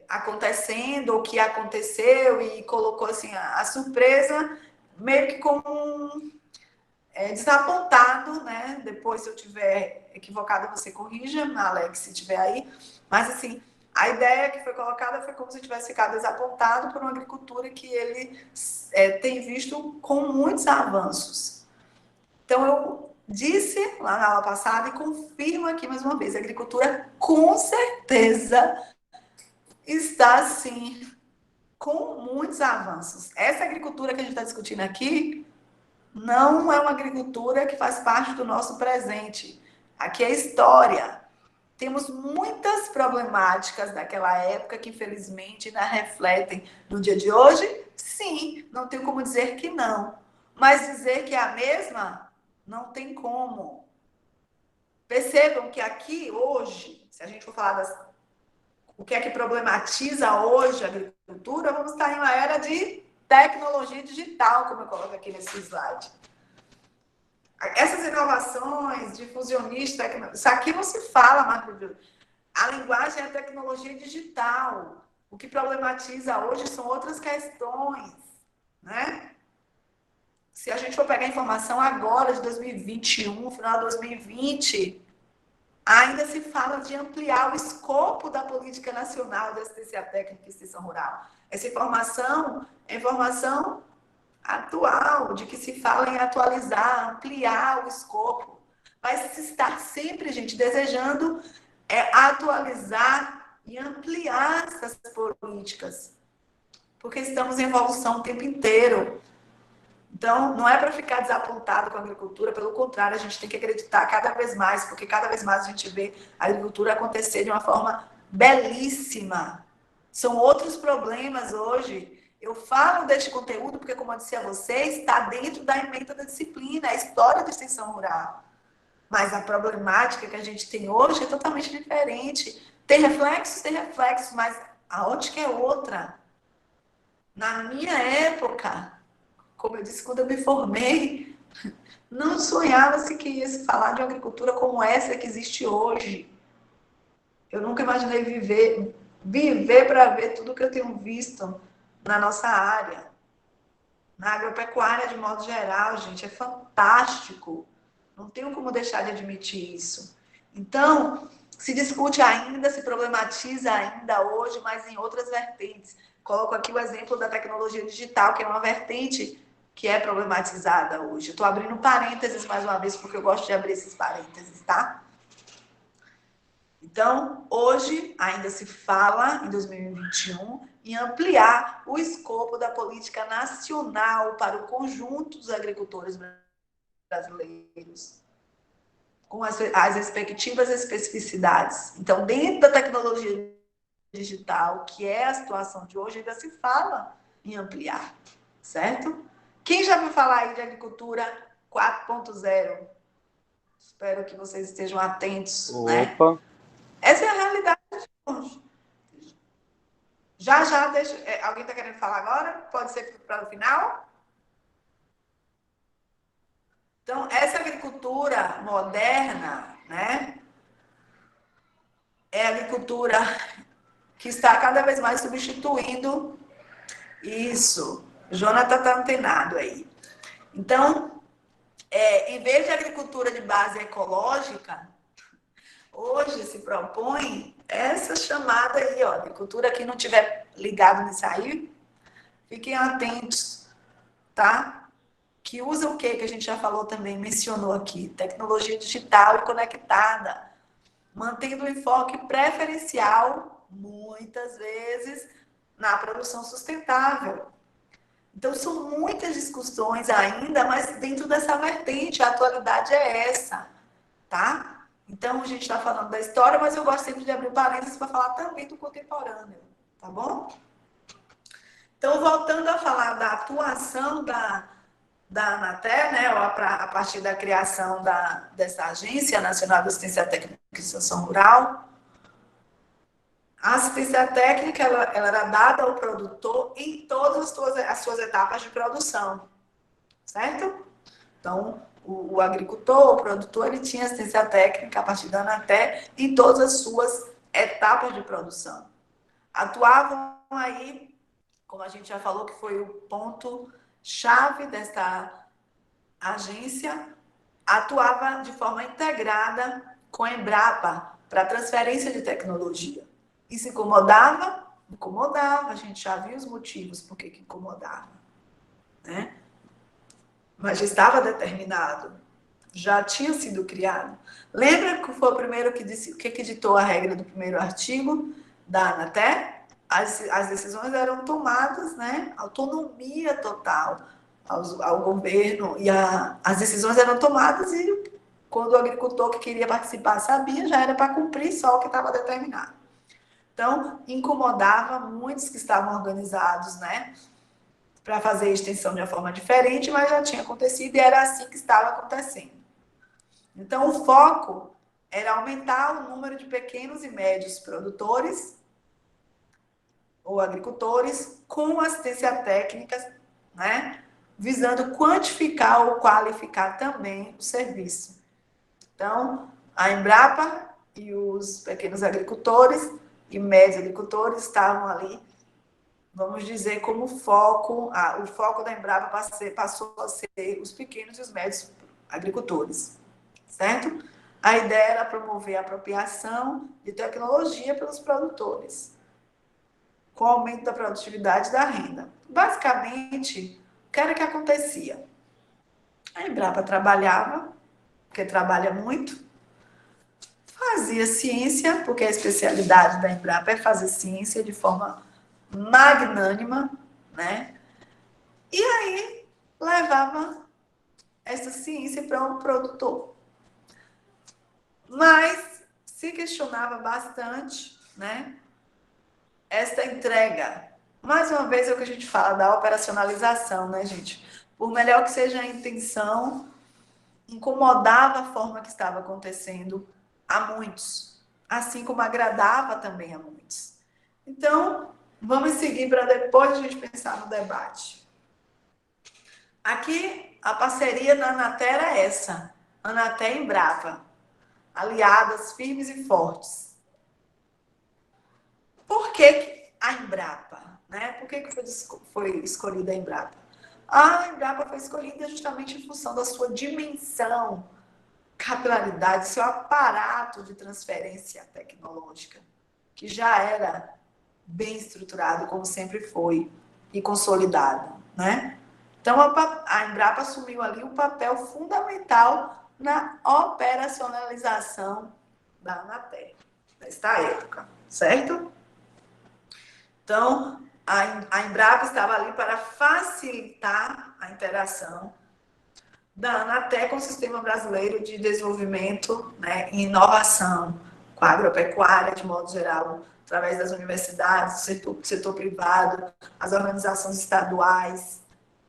acontecendo, ou que aconteceu, e colocou assim a surpresa meio que como desapontado, né? Depois, se eu tiver equivocada, você corrija, Alex, se tiver aí. Mas, assim, a ideia que foi colocada foi como se tivesse ficado desapontado por uma agricultura que ele tem visto com muitos avanços. Então, eu disse lá na aula passada e confirmo aqui mais uma vez, a agricultura com certeza está, sim, com muitos avanços. Essa agricultura que a gente está discutindo aqui não é uma agricultura que faz parte do nosso presente. Aqui é história. Temos muitas problemáticas daquela época que, infelizmente, ainda refletem no dia de hoje. Sim, não tenho como dizer que não. Mas dizer que é a mesma, não tem como. Percebam que aqui, hoje, se a gente for falar o que é que problematiza hoje a agricultura, vamos estar em uma era de tecnologia digital, como eu coloco aqui nesse slide. Essas inovações, difusionista, isso aqui não se fala, Marco. A linguagem é a tecnologia digital. O que problematiza hoje são outras questões, né? Se a gente for pegar a informação agora de 2021, final de 2020, ainda se fala de ampliar o escopo da política nacional de assistência técnica e extensão rural. Essa informação é informação atual, de que se fala em atualizar, ampliar o escopo. Mas se está sempre, gente, desejando atualizar e ampliar essas políticas, porque estamos em evolução o tempo inteiro. Então, não é para ficar desapontado com a agricultura, pelo contrário, a gente tem que acreditar cada vez mais, porque cada vez mais a gente vê a agricultura acontecer de uma forma belíssima. São outros problemas hoje. Eu falo deste conteúdo porque, como eu disse a vocês, está dentro da ementa da disciplina, a história da extensão rural. Mas a problemática que a gente tem hoje é totalmente diferente. Tem reflexos, mas a ótica é outra. Na minha época, como eu disse, quando eu me formei, não sonhava-se que ia se falar de uma agricultura como essa que existe hoje. Eu nunca imaginei viver para ver tudo que eu tenho visto na nossa área. Na agropecuária, de modo geral, gente, é fantástico. Não tenho como deixar de admitir isso. Então, se discute ainda, se problematiza ainda hoje, mas em outras vertentes. Coloco aqui o exemplo da tecnologia digital, que é uma vertente que é problematizada hoje. Estou abrindo parênteses mais uma vez, porque eu gosto de abrir esses parênteses, tá? Então, hoje ainda se fala, em 2021, em ampliar o escopo da política nacional para o conjunto dos agricultores brasileiros, com as respectivas especificidades. Então, dentro da tecnologia digital, que é a situação de hoje, ainda se fala em ampliar, certo? Quem já ouviu falar aí de agricultura 4.0? Espero que vocês estejam atentos, né? Essa é a realidade de hoje. Já, deixa. Alguém está querendo falar agora? Pode ser para o final? Então, essa agricultura moderna, né? É a agricultura que está cada vez mais substituindo isso. Jonathan está antenado aí. Então, em vez de agricultura de base ecológica, hoje se propõe essa chamada aí, ó, agricultura que não tiver ligado nisso aí, fiquem atentos, tá? Que usa o que a gente já falou também, mencionou aqui, tecnologia digital e conectada, mantendo o enfoque preferencial, muitas vezes, na produção sustentável. Então, são muitas discussões ainda, mas dentro dessa vertente, a atualidade é essa, tá? Então, a gente está falando da história, mas eu gosto sempre de abrir parênteses para falar também do contemporâneo, tá bom? Então, voltando a falar da atuação da Anatel, né, a partir da criação dessa Agência Nacional de Assistência Técnica e Extensão Rural, a assistência técnica ela era dada ao produtor em todas as suas etapas de produção, certo? Então, o agricultor, o produtor, ele tinha assistência técnica a partir da Anatel em todas as suas etapas de produção. Atuavam aí, como a gente já falou, que foi o ponto-chave desta agência, atuava de forma integrada com a Embrapa para transferência de tecnologia. Isso incomodava? Incomodava, a gente já viu os motivos por que incomodava, né? Mas já estava determinado, já tinha sido criado. Lembra que foi o primeiro que disse, o que editou a regra do primeiro artigo da Anatel? as decisões eram tomadas, né? Autonomia total ao governo, e as decisões eram tomadas, e quando o agricultor que queria participar sabia, já era para cumprir só o que estava determinado. Então, incomodava muitos que estavam organizados, né, para fazer a extensão de uma forma diferente, mas já tinha acontecido e era assim que estava acontecendo. Então, o foco era aumentar o número de pequenos e médios produtores ou agricultores com assistência técnica, né, visando quantificar ou qualificar também o serviço. Então, a Embrapa e os pequenos agricultores e médios agricultores estavam ali, vamos dizer, como foco, o foco da Embrapa passou a ser os pequenos e os médios agricultores, certo? A ideia era promover a apropriação de tecnologia pelos produtores, com o aumento da produtividade e da renda. Basicamente, o que era que acontecia? A Embrapa trabalhava, porque trabalha muito, fazia ciência, porque a especialidade da Embrapa é fazer ciência de forma magnânima, né? E aí levava essa ciência para um produtor. Mas se questionava bastante, né? Esta entrega. Mais uma vez é o que a gente fala da operacionalização, né, gente? Por melhor que seja a intenção, incomodava a forma que estava acontecendo a muitos, assim como agradava também a muitos. Então, vamos seguir para depois a gente pensar no debate. Aqui, a parceria da Anatel é essa, Anatel e Embrapa, aliadas firmes e fortes. Por que a Embrapa? Né? Por que foi escolhida a Embrapa? A Embrapa foi escolhida justamente em função da sua dimensão, capilaridade, seu aparato de transferência tecnológica, que já era bem estruturado, como sempre foi, e consolidado, né? Então, a Embrapa assumiu ali um papel fundamental na operacionalização da Anatel, nesta época, certo? Então, a Embrapa estava ali para facilitar a interação da Anatel com o Sistema Brasileiro de Desenvolvimento, né, e Inovação, com a agropecuária, de modo geral, através das universidades, do setor privado, as organizações estaduais,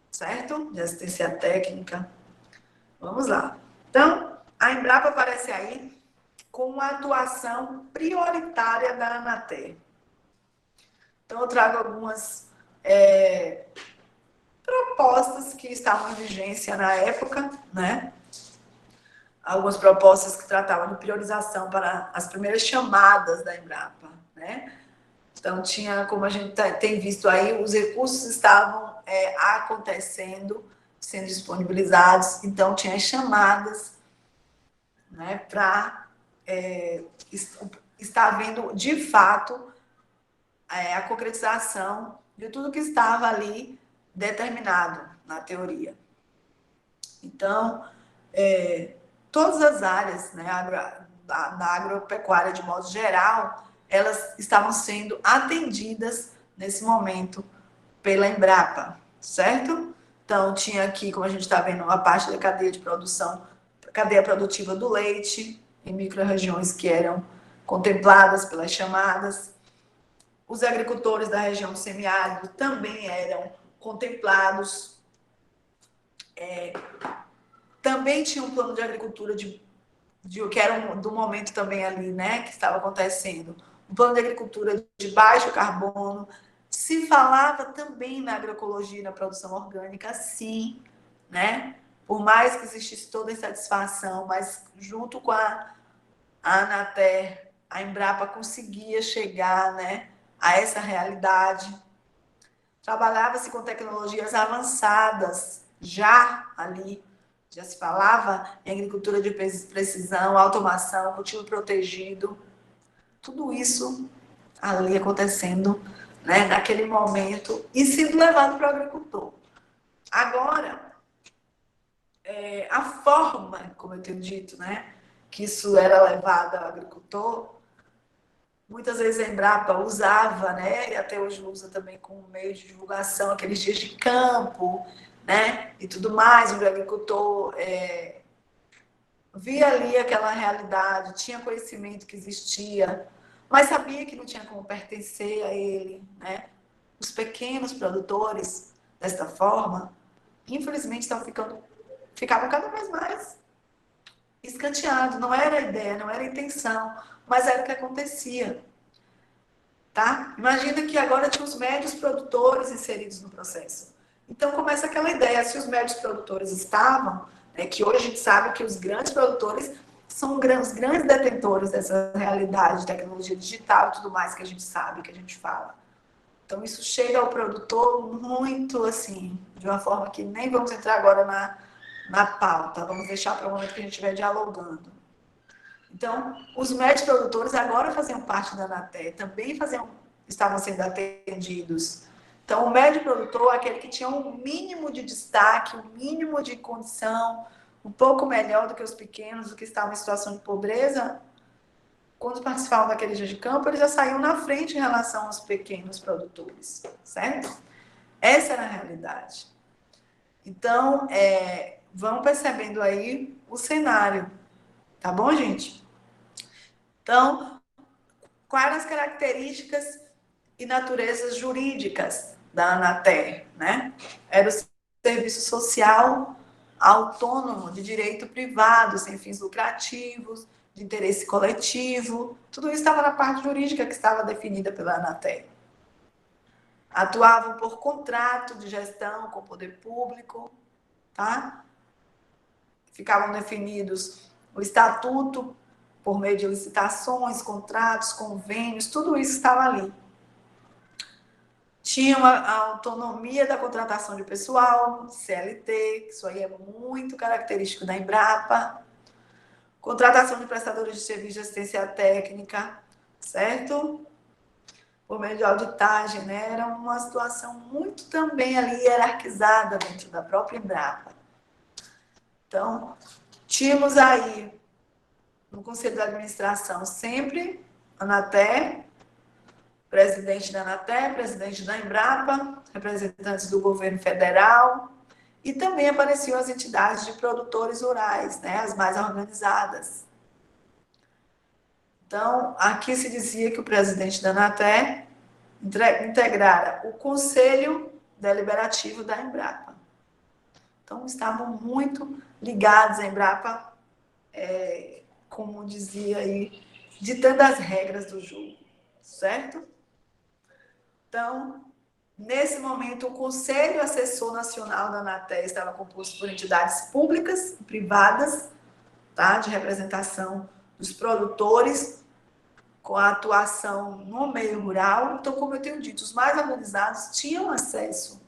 certo? De assistência técnica. Vamos lá. Então, a Embrapa aparece aí com uma atuação prioritária da Anatel. Então, eu trago algumas propostas que estavam em vigência na época, né? Algumas propostas que tratavam de priorização para as primeiras chamadas da Embrapa, né? Então, tinha, como a gente tem visto aí, os recursos estavam acontecendo, sendo disponibilizados, então tinha as chamadas, né, para estar vendo, de fato, a concretização de tudo que estava ali determinado na teoria. Então, todas as áreas, né, da agropecuária de modo geral, elas estavam sendo atendidas nesse momento pela Embrapa, certo? Então, tinha aqui, como a gente está vendo, uma parte da cadeia de produção, cadeia produtiva do leite, em micro-regiões que eram contempladas pelas chamadas. Os agricultores da região do semiárido também eram contemplados. Também tinha um plano de agricultura que era do momento também ali, né, que estava acontecendo. Um plano de agricultura de baixo carbono. Se falava também na agroecologia e na produção orgânica, sim, né? Por mais que existisse toda insatisfação, mas junto com a Anatel, a Embrapa conseguia chegar, né, a essa realidade. Trabalhava-se com tecnologias avançadas, já ali, já se falava em agricultura de precisão, automação, cultivo protegido, tudo isso ali acontecendo, né, naquele momento e sendo levado para o agricultor. Agora, a forma, como eu tenho dito, né, que isso era levado ao agricultor, Muitas vezes a Embrapa usava, né, e até hoje usa também como meio de divulgação, aqueles dias de campo, né, e tudo mais, onde o agricultor via ali aquela realidade, tinha conhecimento que existia, mas sabia que não tinha como pertencer a ele, né? Os pequenos produtores, desta forma, infelizmente ficavam cada vez mais escanteados. Não era a ideia, não era a intenção, mas era o que acontecia. Tá? Imagina que agora tinha os médios produtores inseridos no processo. Então começa aquela ideia, se os médios produtores estavam, né, que hoje a gente sabe que os grandes produtores são os grandes detentores dessa realidade de tecnologia digital e tudo mais que a gente sabe, que a gente fala. Então isso chega ao produtor muito assim, de uma forma que nem vamos entrar agora na pauta, vamos deixar para o momento que a gente estiver dialogando. Então, os médios produtores agora faziam parte da Anatel, também estavam sendo atendidos. Então, o médio produtor é aquele que tinha um mínimo de destaque, um mínimo de condição, um pouco melhor do que os pequenos, do que estavam em situação de pobreza. Quando participavam daquele dia de campo, eles já saíam na frente em relação aos pequenos produtores, certo? Essa era a realidade. Então, vão percebendo aí o cenário, tá bom, gente? Então, quais as características e naturezas jurídicas da Anatel, né? Era o serviço social autônomo de direito privado, sem fins lucrativos, de interesse coletivo. Tudo isso estava na parte jurídica que estava definida pela Anatel. Atuavam por contrato de gestão com o poder público, tá? Ficavam definidos o estatuto por meio de licitações, contratos, convênios, tudo isso estava ali. Tinha a autonomia da contratação de pessoal, CLT, isso aí é muito característico da Embrapa. Contratação de prestadores de serviço de assistência técnica, certo? Por meio de auditagem, né? Era uma situação muito também ali hierarquizada dentro da própria Embrapa. Então, tínhamos aí no Conselho de Administração sempre Anatel, presidente da Anatel, presidente da Embrapa, representantes do governo federal, e também apareciam as entidades de produtores rurais, né, as mais organizadas. Então, aqui se dizia que o presidente da Anatel integrara o Conselho Deliberativo da Embrapa. Então, estavam muito ligados à Embrapa, como dizia aí, ditando as regras do jogo, certo? Então, nesse momento, o Conselho Assessor Nacional da Anatel estava composto por entidades públicas e privadas, tá, de representação dos produtores, com a atuação no meio rural. Então, como eu tenho dito, os mais organizados tinham acesso.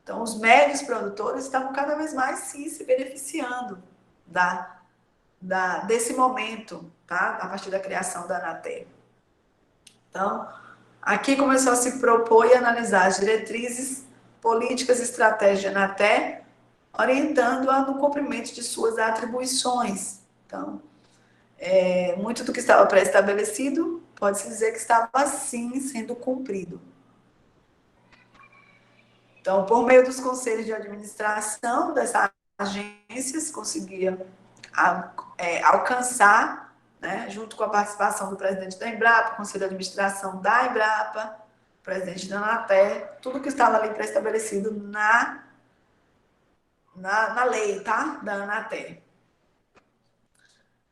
Então, os médios produtores estavam cada vez mais sim, se beneficiando desse momento, tá, a partir da criação da Anatel. Então, aqui começou a se propor e analisar as diretrizes, políticas e estratégias da Anatel, orientando-a no cumprimento de suas atribuições. Então, muito do que estava pré-estabelecido, pode-se dizer que estava, sim, sendo cumprido. Então, por meio dos conselhos de administração dessas agências, conseguia alcançar, né, junto com a participação do presidente da Embrapa, conselho de administração da Embrapa, presidente da Anatel, tudo que estava ali pré-estabelecido na lei, tá? Da Anatel.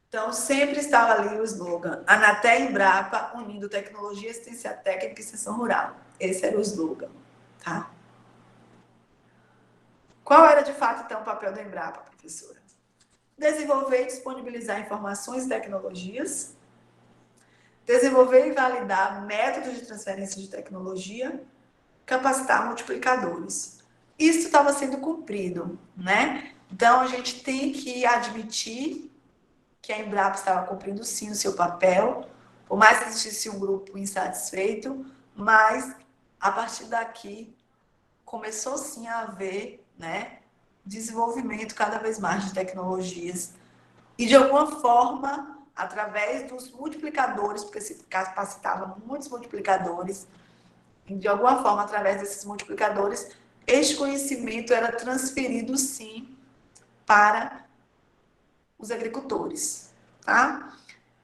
Então, sempre estava ali o slogan: Anatel e Embrapa unindo tecnologia, assistência técnica e extensão rural. Esse era o slogan, tá? Qual era, de fato, então, o papel da Embrapa, professora? Desenvolver e disponibilizar informações e tecnologias, desenvolver e validar métodos de transferência de tecnologia, capacitar multiplicadores. Isso estava sendo cumprido, né? Então, a gente tem que admitir que a Embrapa estava cumprindo, sim, o seu papel, por mais que existisse um grupo insatisfeito, mas, a partir daqui, começou, sim, a haver, né, desenvolvimento cada vez mais de tecnologias e, de alguma forma, através dos multiplicadores, porque se capacitava muitos multiplicadores, e de alguma forma, através desses multiplicadores, este conhecimento era transferido, sim, para os agricultores, tá?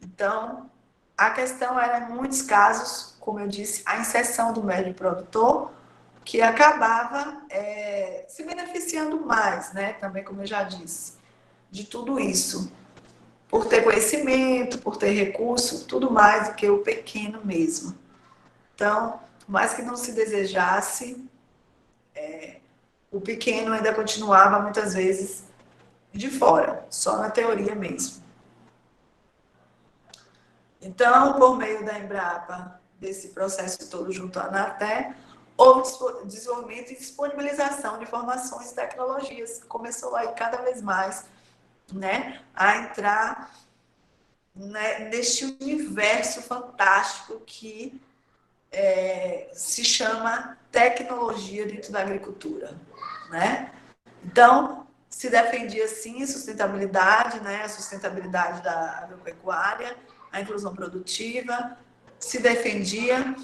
Então, a questão era, em muitos casos, como eu disse, a inserção do médio produtor, que acabava se beneficiando mais, né? Também, como eu já disse, de tudo isso, por ter conhecimento, por ter recurso, tudo mais do que o pequeno mesmo. Então, por mais que não se desejasse, o pequeno ainda continuava, muitas vezes, de fora, só na teoria mesmo. Então, por meio da Embrapa, desse processo todo junto à Anatel, houve desenvolvimento e disponibilização de informações e tecnologias. Começou aí cada vez mais, né, a entrar, né, neste universo fantástico que se chama tecnologia dentro da agricultura, né? Então, se defendia sim a sustentabilidade, né, a sustentabilidade da agropecuária, a inclusão produtiva, se defendia,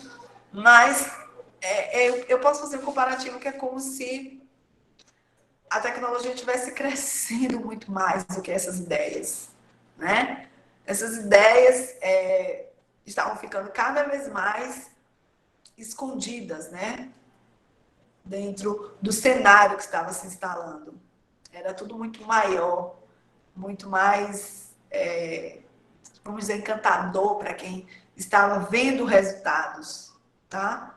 mas eu posso fazer um comparativo que é como se a tecnologia estivesse crescendo muito mais do que essas ideias, né? Essas ideias estavam ficando cada vez mais escondidas, né? Dentro do cenário que estava se instalando. Era tudo muito maior, muito mais, vamos dizer, encantador para quem estava vendo resultados, tá?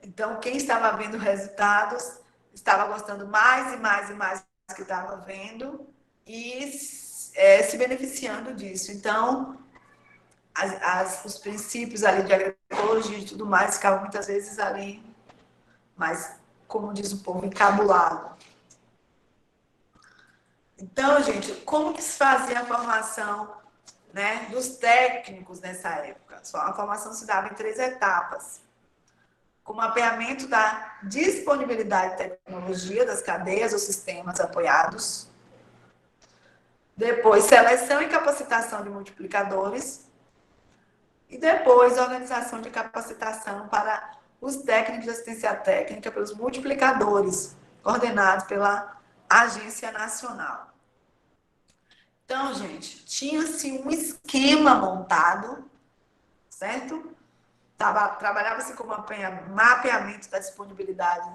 Então, quem estava vendo resultados estava gostando mais e mais e mais do que estava vendo e se beneficiando disso. Então, os princípios ali de agroecologia e tudo mais ficavam muitas vezes ali, mas, como diz o povo, encabulado. Então, gente, como que se fazia a formação, né, dos técnicos nessa época? A formação se dava em 3 etapas. Com mapeamento da disponibilidade de tecnologia das cadeias ou sistemas apoiados. Depois, seleção e capacitação de multiplicadores. E depois, organização de capacitação para os técnicos de assistência técnica, pelos multiplicadores, coordenados pela Agência Nacional. Então, gente, tinha-se um esquema montado, certo? Trabalhava-se com mapeamento da disponibilidade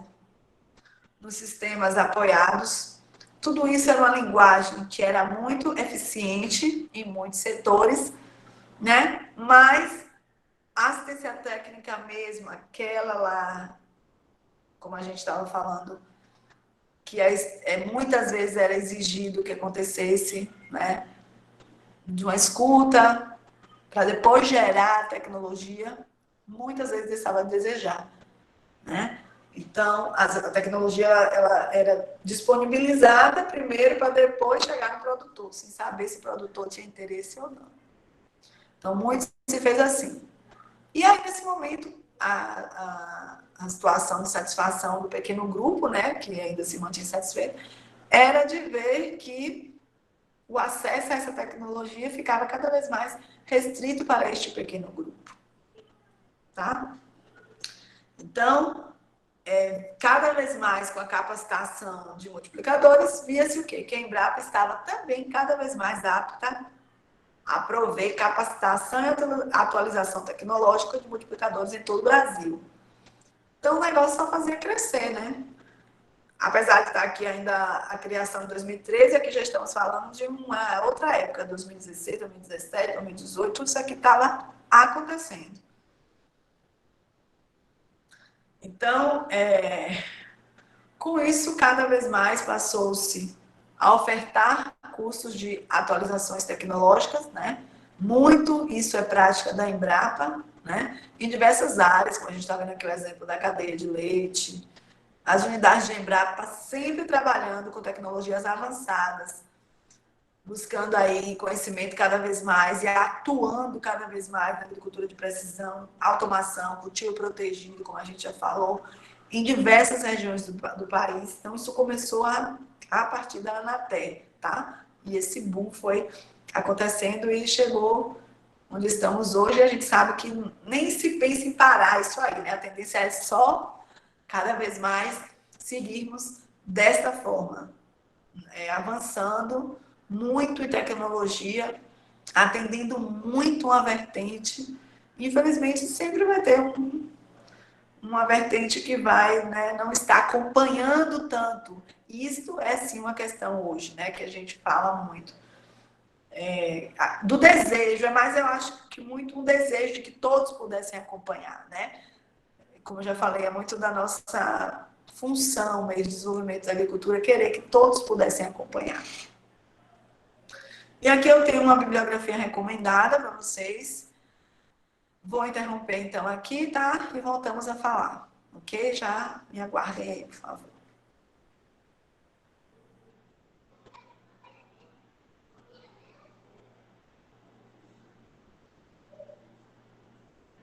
nos sistemas apoiados. Tudo isso era uma linguagem que era muito eficiente em muitos setores, né? Mas a assistência técnica mesmo, aquela lá, como a gente estava falando, que muitas vezes era exigido que acontecesse, né, de uma escuta, para depois gerar a tecnologia, muitas vezes deixava a desejar, né? Então, a tecnologia ela era disponibilizada primeiro para depois chegar no produtor, sem saber se o produtor tinha interesse ou não. Então, muito se fez assim. E aí, nesse momento, a situação de satisfação do pequeno grupo, né, que ainda se mantinha satisfeito, era de ver que o acesso a essa tecnologia ficava cada vez mais restrito para este pequeno grupo. Tá? Então, cada vez mais com a capacitação de multiplicadores, via-se o quê? Que a Embrapa estava também cada vez mais apta a prover capacitação e atualização tecnológica de multiplicadores em todo o Brasil. Então, o negócio só fazia crescer, né? Apesar de estar aqui ainda a criação de 2013, aqui já estamos falando de uma outra época, 2016, 2017, 2018, tudo isso aqui estava acontecendo. Então, com isso, cada vez mais passou-se a ofertar cursos de atualizações tecnológicas, né? Muito isso é prática da Embrapa, né? Em diversas áreas, como a gente está vendo aqui o exemplo da cadeia de leite. As unidades de Embrapa sempre trabalhando com tecnologias avançadas, buscando aí conhecimento cada vez mais e atuando cada vez mais na agricultura de precisão, automação, cultivo protegido, como a gente já falou, em diversas regiões do país. Então, isso começou a partir da Anatel, tá? E esse boom foi acontecendo e chegou onde estamos hoje. A gente sabe que nem se pensa em parar isso aí, né? A tendência é só cada vez mais seguirmos desta forma, avançando muito em tecnologia, atendendo muito uma vertente. Infelizmente, sempre vai ter uma vertente que vai, né, não está acompanhando tanto. Isso é sim uma questão hoje, né, que a gente fala muito. Do desejo, mas eu acho que muito um desejo de que todos pudessem acompanhar, né? Como eu já falei, é muito da nossa função, meio de desenvolvimento da agricultura, querer que todos pudessem acompanhar. E aqui eu tenho uma bibliografia recomendada para vocês. Vou interromper então aqui, tá? E voltamos a falar, ok? Já me aguardem aí, por favor.